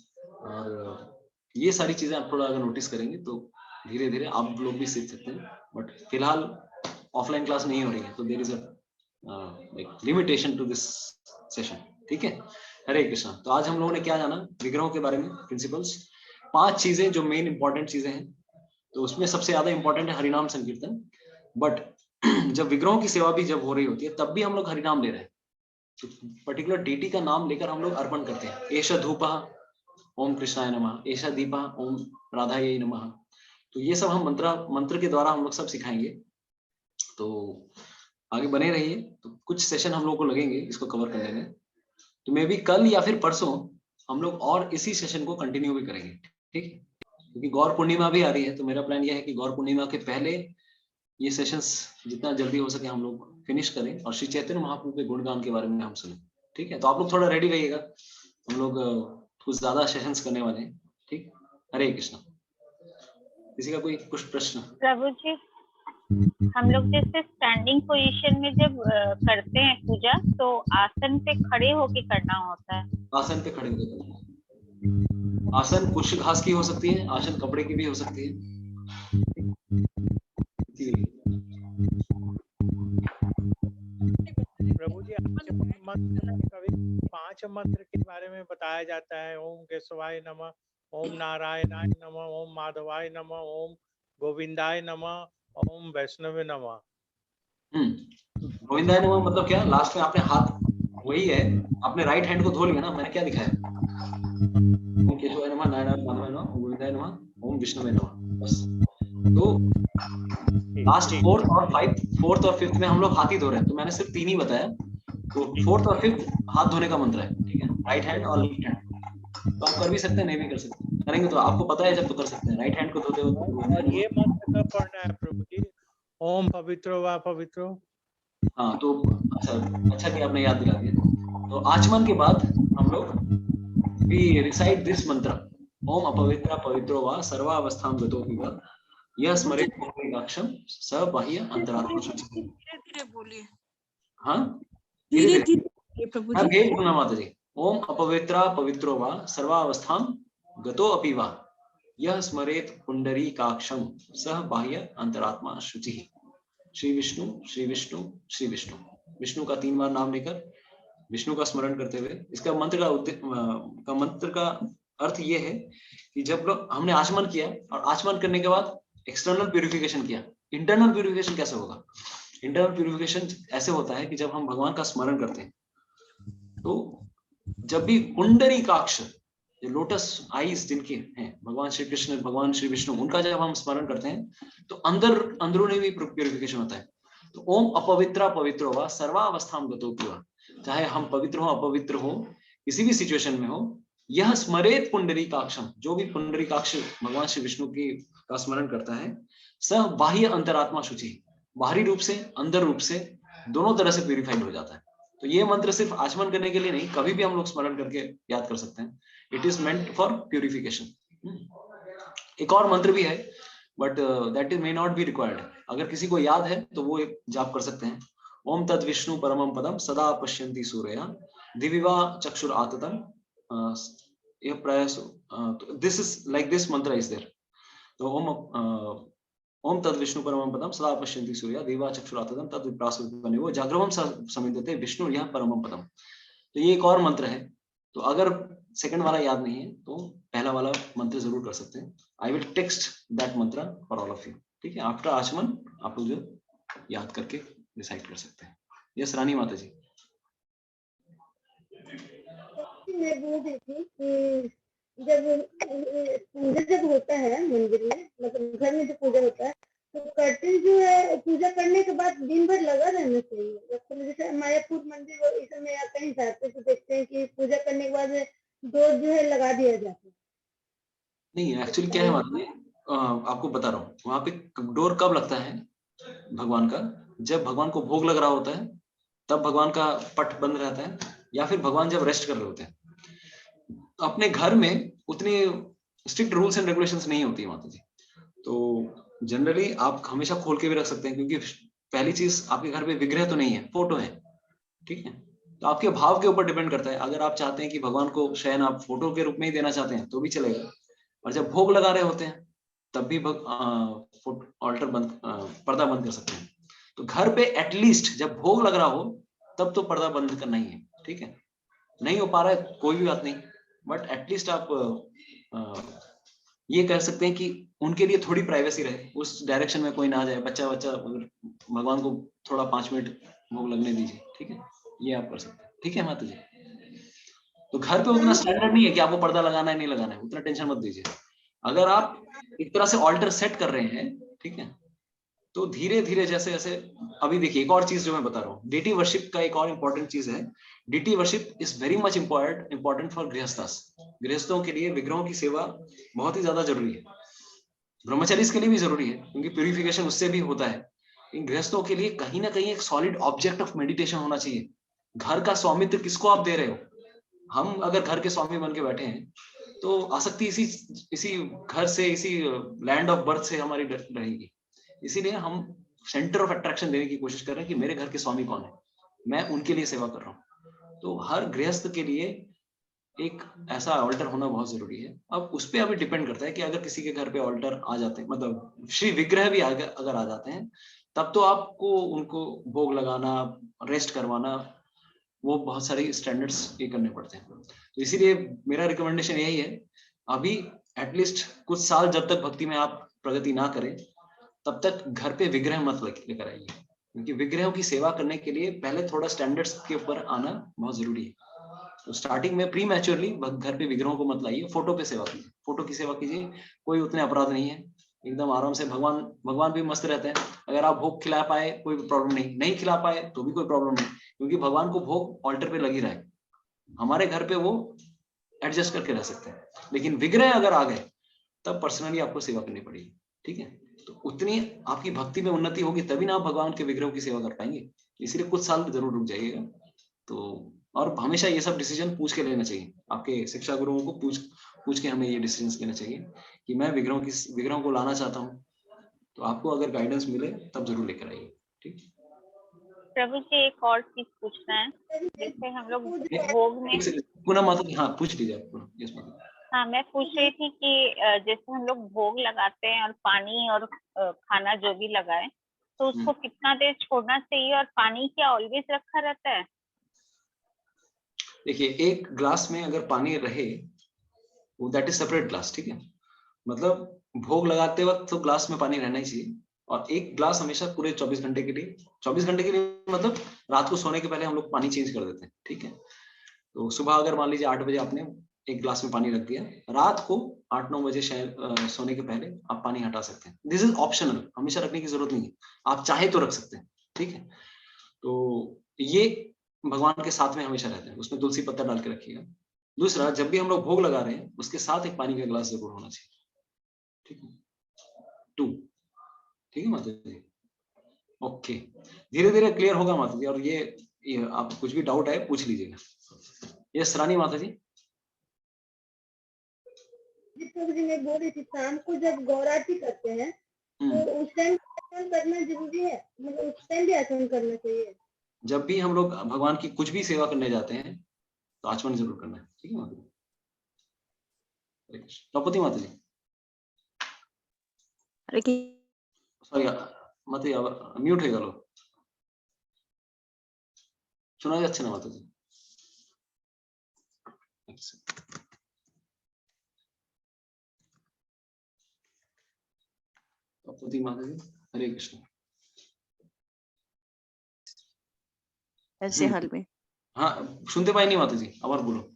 A: और ये सारी चीजें आप थोड़ा अगर नोटिस करेंगे तो धीरे धीरे आप लोग भी सीख सकते हैं। बट फिलहाल ऑफलाइन क्लास नहीं हो रही है, तो there is a limitation to this session, ठीक है। हरे कृष्णा। तो आज हम लोगों ने क्या जाना, विग्रहों के बारे में, प्रिंसिपल्स, 5 चीजें जो मेन इंपॉर्टेंट चीजें हैं। तो उसमें सबसे ज्यादा इंपॉर्टेंट है हरिनाम संकीर्तन। बट जब विग्रहों की सेवा भी जब हो रही होती है, तब भी हम लोग हरिनाम ले रहे हैं। तो पर्टिकुलर डीटी का नाम लेकर हम लोग अर्पण करते हैं। एषा धूपः ओम कृष्णाय नमः, एषा दीपः ओम राधायै नमः। तो ये सब हम मंत्र के द्वारा हम लोग सब सिखाएंगे। तो आगे बने रहिए। तो कुछ सेशन हम लोग को लगेंगे इसको कवर करने में। तो मे बी कल या फिर परसों हम लोग और इसी सेशन को कंटिन्यू भी करेंगे, ठीक है। क्योंकि गौर पूर्णिमा भी आ रही है, तो मेरा प्लान यह है कि गौर पूर्णिमा के पहले ये सेशंस जितना जल्दी हो सके हम लोग फिनिश करें, और श्री चैतन्य महाप्रभु के गुणगान के बारे में हम सुने, ठीक है। तो आप लोग थोड़ा रेडी रहिएगा, हम लोग कुछ ज्यादा सेशंस करने वाले हैं, ठीक। हरे कृष्णा। किसी का कोई कुछ प्रश्न?
K: प्रभु जी, हम लोग जैसे स्टैंडिंग पोजीशन में जब करते हैं पूजा, तो आसन पे खड़े होके करना होता है।
A: आसन पे खड़े होके करना है। आसन कुछ घास की हो सकती है, आसन कपड़े की भी हो सकती है।
B: प्रभु जी, कभी 5 मंत्र के बारे में बताया जाता है। ओम केशवाय नमः, ओम नारायणाय नमः, ओम माधवाय नमः, ओम गोविंदाय नमः, ओम वैष्णवे नमः।
A: गोविंदाय नमः मतलब क्या? लास्ट में आपने हाथ, वही है, आपने राइट हैंड को धो लिया ना, मैंने क्या दिखाया, ओम केशवाय नमः, नारायणाय माधवाय नमः, ओम गोविंदाय नमः, ओम विष्णुवे नमः। बस। तो लास्ट फोर्थ और फिफ्थ में हम लोग हाथ ही धो रहे हैं, तो मैंने सिर्फ 3 ही बताया। तो फोर्थ और फिफ्थ हाथ धोने का मंत्र है, ठीक है, राइट हैंड और लेफ्ट हैंड। तो आप कर भी सकते हैं, नहीं भी कर सकते, करेंगे तो आपको पता है जब तो कर सकते हैं। राइट हैंड को धोते हो।
B: और ये मंत्र कब पढ़ना है प्रभु जी? ओम पवित्रो वा पवित्रो।
A: हाँ, तो अच्छा कि आपने याद दिला दिया। तो आचमन के बाद हम लोग वी रिसाइट दिस मंत्र, ओम अपवित्र पवित्रो वा सर्वावस्थां गतोऽपि वा यः स्मरेत् पुण्डरीकाक्षं स बाह्य अंतरात्मा शुचिः।
C: धीरे बोलिए।
A: हाँ,
C: धीरे प्रभु
A: हाँ,
C: जी।
A: भेज दूंगा माता जी। ओम अपवित्र पवित्रो वा सर्वावस्थां गतोऽपि वा यः स्मरेत् पुण्डरीकाक्षं सः बाह्य अंतरात्मा शुचिः। श्री विष्णु श्री विष्णु श्री विष्णु। विष्णु का 3 बार नाम लेकर विष्णु का स्मरण करते हुए, इसका मंत्र का अर्थ ये है कि जब लोग हमने आचमन किया और आचमन करने के बाद एक्सटर्नल प्यूरिफिकेशन किया, इंटरनल प्यूरिफिकेशन कैसे होगा? इंटरनल प्यूरिफिकेशन ऐसे होता है कि जब हम भगवान का स्मरण करते हैं, तो जब भी पुंडरीकाक्ष, जो लोटस आईज जिनके हैं भगवान श्री कृष्ण, भगवान श्री विष्णु, उनका जब हम स्मरण करते हैं तो अंदरूनी भी प्यूरिफिकेशन होता है। तो ओम अपवित्र पवित्रो वा सर्वावस्थां गतोऽपि वा, चाहे हम पवित्र हो अपवित्र हो, किसी भी सिचुएशन में हो, यह स्मरेत पुंडरीकाक्षम, जो भी पुंडरीकाक्ष भगवान श्री विष्णु की का स्मरण करता है, सह बाह्य अंतरात्मा शुचि, बाहरी रूप से अंदर रूप से दोनों तरह से प्यूरिफाइड हो जाता है। तो ये मंत्र सिर्फ आचमन करने के लिए नहीं, कभी भी हम लोग स्मरण करके याद कर सकते हैं। It is meant for purification. एक और मंत्र भी है, but that is may not be required. अगर किसी को याद है तो वो एक जाप कर सकते हैं। ओम तद विष्णु परमं पदम सदा पश्यन्ति सूर्या दिविवा चक्षुर आततम। यह प्रयास, दिस इज लाइक दिस मंत्र इज देयर। तो ओम तद विष्णु परमं पदम सदा पश्यन्ति सूर्या दिविवा चक्षुर आततम तद विप्रासो जागृवम समिध्यते विष्णु यह परमं पदम। तो ये एक और मंत्र है। तो अगर सेकंड वाला याद नहीं है तो पहला वाला मंत्र जरूर कर सकते हैं। आई विल टेक्स्ट दैट मंत्र फॉर ऑल ऑफ यू, ठीक है। आफ्टर आचमन आप लोग जो याद करके डिसाइड कर सकते हैं। यस रानी माता जी।
E: मैं बोल रही थी कि जब पूजा जब होता है मंदिर में, मतलब घर में जो पूजा होता है, तो कर्टन जो है पूजा करने के बाद दिन भर लगा रहना चाहिए। जैसे मायापुर मंदिर और इस समय या कहीं जाते तो देखते हैं कि पूजा करने के बाद डोर जो है लगा दिया जाता है।
A: नहीं, एक्चुअली क्या है माता जी, आपको बता रहा हूँ, वहां पे डोर कब लगता है भगवान का? जब भगवान को भोग लग रहा होता है तब भगवान का पट बंद रहता है, या फिर भगवान जब रेस्ट कर रहे होते हैं। अपने घर में उतनी स्ट्रिक्ट रूल्स एंड रेगुलेशंस नहीं होती है माता जी, तो जनरली आप हमेशा खोल के भी रख सकते हैं, क्योंकि पहली चीज आपके घर पे विग्रह तो नहीं है, फोटो है, ठीक है। तो आपके भाव के ऊपर डिपेंड करता है। अगर आप चाहते हैं कि भगवान को शयन आप फोटो के रूप में ही देना चाहते हैं तो भी चलेगा, और जब भोग लगा रहे होते हैं तब भी ऑल्टर बंद, पर्दा बंद कर सकते हैं। तो घर पे एटलीस्ट जब भोग लग रहा हो तब तो पर्दा बंद करना ही है, ठीक है। नहीं हो पा रहा है कोई भी बात नहीं, बट एटलीस्ट आप ये कह सकते हैं कि उनके लिए थोड़ी प्राइवेसी रहे, उस डायरेक्शन में कोई ना आ जाए। बच्चा भगवान को थोड़ा 5 मिनट भोग लगने दीजिए, ठीक है। ये आप कर सकते हैं, ठीक है माता जी। तो घर पे उतना स्टैंडर्ड नहीं है कि आपको पर्दा लगाना है नहीं लगाना है, उतना टेंशन मत दीजिए। अगर आप एक तरह से ऑल्टर सेट कर रहे हैं, ठीक है, तो धीरे धीरे जैसे जैसे, अभी देखिए एक और चीज जो मैं बता रहा हूँ, डीटी वर्शिप का एक और इम्पोर्टेंट चीज है। Deity worship is very much important for गृहस्थास। गृहस्थों के लिए विग्रहों की सेवा बहुत ही ज्यादा जरूरी है। ब्रह्मचारी के लिए भी जरूरी है, क्योंकि प्यूरिफिकेशन उससे भी होता है। इन गृहस्थों के लिए कहीं ना कहीं एक सॉलिड ऑब्जेक्ट ऑफ मेडिटेशन होना चाहिए। घर का स्वामित्व किसको आप दे रहे हो? हम अगर घर के स्वामी बन के बैठे हैं तो आसक्ति इसी घर से, इसी लैंड ऑफ बर्थ से हमारी रहेगी। इसीलिए हम सेंटर ऑफ अट्रैक्शन देने की कोशिश कर रहे हैं कि मेरे घर के स्वामी कौन है, मैं उनके लिए सेवा कर रहा हूँ। तो हर गृहस्थ के लिए एक ऐसा ऑल्टर होना बहुत जरूरी है। अब उस पर अभी डिपेंड करता है कि अगर किसी के घर पे ऑल्टर आ जाते हैं, मतलब श्री विग्रह भी अगर आ जाते हैं, तब तो आपको उनको भोग लगाना, रेस्ट करवाना, वो बहुत सारी स्टैंडर्ड्स ये करने पड़ते हैं। तो इसीलिए मेरा रिकमेंडेशन यही है, अभी एटलीस्ट कुछ साल जब तक भक्ति में आप प्रगति ना करें तब तक घर पे विग्रह मत लेकर आइए, क्योंकि विग्रहों की सेवा करने के लिए पहले थोड़ा स्टैंडर्ड्स के ऊपर आना बहुत जरूरी है। तो स्टार्टिंग में प्री मैच्योरली घर पे विग्रहों को मत लाइए, फोटो पे सेवा कीजिए, फोटो की सेवा कीजिए, कोई उतने अपराध नहीं है, एकदम आराम से। भगवान भी मस्त रहते हैं। अगर आप भोग खिला पाए कोई प्रॉब्लम नहीं खिला पाए तो भी कोई प्रॉब्लम नहीं, क्योंकि भगवान को भोग ऑल्टर पे लगी रहा है, हमारे घर पे वो एडजस्ट करके रह सकते हैं। लेकिन विग्रह अगर आ गए तब पर्सनली आपको सेवा करनी पड़ेगी, ठीक है। तो उतनी आपकी भक्ति में उन्नति होगी तभी ना आप भगवान के विग्रहों की सेवा कर पाएंगे, इसलिए कुछ साल जरूर रुक जाइएगा। तो और हमेशा ये सब डिसीजन पूछ के लेना चाहिए, आपके शिक्षा गुरुओं को पूछ के हमें ये डिसीजन लेना चाहिए कि मैं विग्रहों को लाना चाहता हूँ, तो आपको अगर गाइडेंस मिले तब जरूर लेकर आइए, ठीक।
K: प्रभु जी एक और चीज पूछना है, जैसे हम लोग भोग में
A: पुनः माता, हाँ पूछ लीजिए आप। यस माता।
K: हाँ मैं पूछ रही थी कि जैसे हम लोग भोग लगाते हैं और पानी और खाना जो भी लगाए तो उसको कितना देर छोड़ना चाहिए, और पानी क्या ऑलवेज रखा रहता है?
A: देखिए एक ग्लास में अगर पानी रहे वो दैट इज सेपरेट ग्लास, ठीक है। मतलब भोग लगाते वक्त तो ग्लास में पानी रहना ही चाहिए, और एक ग्लास हमेशा पूरे 24 घंटे के लिए, 24 घंटे के लिए मतलब रात को सोने के पहले हम लोग पानी चेंज कर देते हैं, ठीक है। तो सुबह अगर मान लीजिए 8 बजे आपने एक ग्लास में पानी रख दिया, रात को 8-9 बजे सोने के पहले आप पानी हटा सकते हैं। दिस इज ऑप्शनल, हमेशा रखने की जरूरत नहीं है, आप चाहे तो रख सकते हैं, ठीक है। तो ये भगवान के साथ में हमेशा रहते हैं, उसमें तुलसी पत्ता डाल के रखिएगा। दूसरा, जब भी हम लोग भोग लगा रहे हैं उसके साथ एक पानी का गिलास जरूर होना चाहिए, ठीक है। 2, ठीक है माता जी। ओके, धीरे धीरे क्लियर होगा माता जी। और ये आप कुछ भी डाउट है पूछ लीजिएगा। ये रानी माता जी।
E: प्रभु जी मैं बोल रही थी, शाम को जब गौराती करते हैं तो उस टाइम आसन करना जरूरी है, मतलब उस टाइम भी आसन करना चाहिए?
A: जब भी हम लोग भगवान की कुछ भी सेवा करने जाते हैं तो आचमन जरूर करना है, ठीक है माता जी। द्रौपदी माता जी। सॉरी माता जी, म्यूट हो गया, सुना अच्छा ना माता जी। द्रौपदी माता जी, हरे कृष्ण।
C: ऐसे हाल में
A: हाँ सुनते पाए नहीं माता जी, अब बोलो।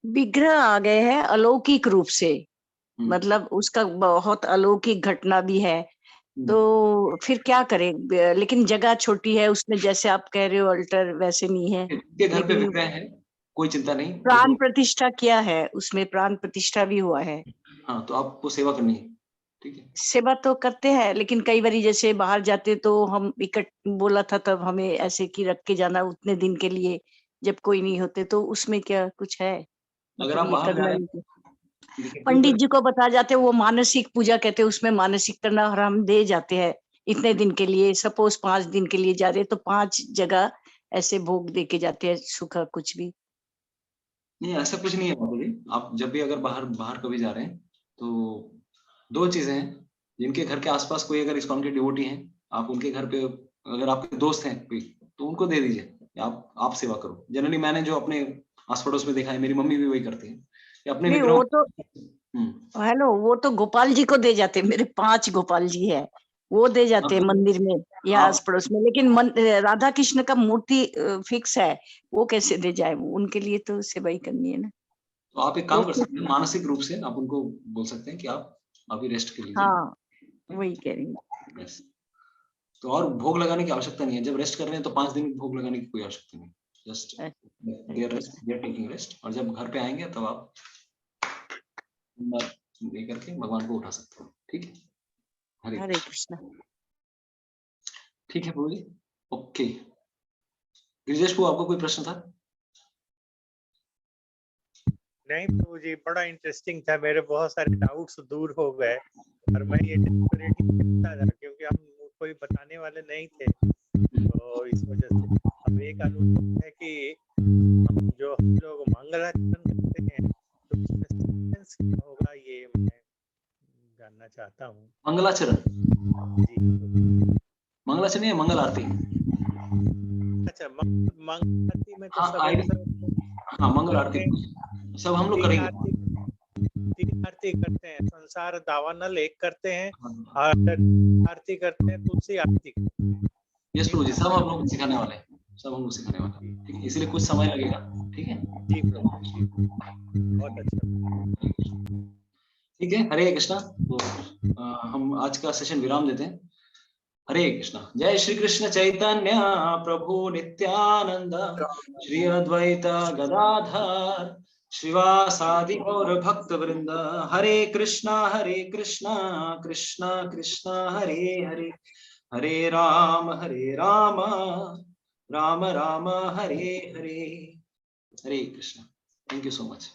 C: विग्रह आ गए हैं अलौकिक रूप से, मतलब उसका बहुत अलौकिक घटना भी है, तो फिर क्या करें? लेकिन जगह छोटी है उसमें, जैसे आप कह रहे हो अल्टर वैसे नहीं है।
A: के घर पे विग्रह है, कोई चिंता नहीं।
C: प्राण प्रतिष्ठा किया है, उसमें प्राण प्रतिष्ठा भी हुआ है।
A: हाँ तो आपको सेवा करनी है, ठीक है।
C: सेवा तो करते हैं, लेकिन कई बार जैसे बाहर जाते तो हम बोला था तब हमें ऐसे की रख के जाना उतने दिन के लिए, जब कोई नहीं होते, तो उसमें क्या कुछ है?
A: अगर आप बाहर जा रहे हैं,
C: पंडित जी को बता जाते, वो मानसिक पूजा कहते हैं, उसमें मानसिक करना, और हम दे जाते हैं इतने दिन के लिए। सपोज 5 दिन के लिए जा रहे तो 5 जगह ऐसे भोग दे के जाते हैं, सूखा कुछ भी
A: नहीं। ऐसा कुछ नहीं है बाबू जी। आप जब भी अगर बाहर कभी जा रहे हैं तो 2 चीजें हैं, जिनके घर के आसपास कोई अगर इस्कॉन के डिवोटी हैं, आप उनके घर पे, अगर आपके दोस्त हैं कोई, तो उनको दे दीजिए, आप सेवा करो। जनरली मैंने जो अपने आस पड़ोस में देखा है, मेरी मम्मी भी वही करती है कि अपने विग्रह।
C: वो तो हेलो, वो तो गोपाल जी को दे जाते, मेरे 5 गोपाल जी है, वो दे जाते हैं मंदिर में या आस पड़ोस में, लेकिन राधा कृष्ण का मूर्ति फिक्स है, वो कैसे दे जाए? उनके लिए तो सेवा ही करनी है ना।
A: तो आप एक काम कर सकते हैं, मानसिक रूप से आप उनको बोल सकते हैं कि आप अभी रेस्ट कर लीजिए।
C: हाँ वही कह रही हूँ।
A: तो और भोग लगाने की आवश्यकता नहीं है, जब रेस्ट कर रहे हैं तो 5 दिन भोग लगाने की कोई आवश्यकता नहीं, just they are taking rest. और जब घर पे आएंगे तब आप लेकर के भगवान को उठा सकते हो, ठीक है।
C: हरे कृष्ण।
A: ठीक है प्रभु जी, ओके। गिरिजेश को आपको कोई प्रश्न था?
B: नहीं प्रभु जी, बड़ा इंटरेस्टिंग था, मेरे बहुत सारे डाउट्स दूर हो गए, और मैं ये डेस्परेटली करता था क्योंकि हम कोई बताने वाले नहीं थे, तो इस वजह से अब एक अनुभव है कि जो हम लोग मंगलाचरण करते हैं तो उसमें सीक्वेंस क्या होगा, ये मैं जानना चाहता हूँ।
A: मंगलाचरण मंगलाचरण या मंगल आरती?
B: अच्छा, मंगल आरती में तो
A: हाँ मंगल आरती सब हम लोग करेंगे।
B: 3 आरती करते हैं, संसार दावानल एक करते हैं, और आरती करते हैं तुलसी आरती।
A: यस प्रभु जी, सब हम लोग सिखाने वाले हैं, सब हम लोग सिखाने वाला, ठीक है, इसलिए कुछ समय लगेगा, ठीक है।
B: जी प्रभु जी, बहुत अच्छा।
A: ठीक है, हरे कृष्णा। तो हम आज का सेशन विराम देते हैं। हरे कृष्णा। जय श्री कृष्ण चैतन्य प्रभु नित्यानंद, श्री अद्वैत गदाधर श्रीवासादि गौर भक्त वृंद। Hare Krishna Krishna Krishna Hare Hare, Hare Rama Rama Rama Hare Hare. Hare Krishna. Thank you so much.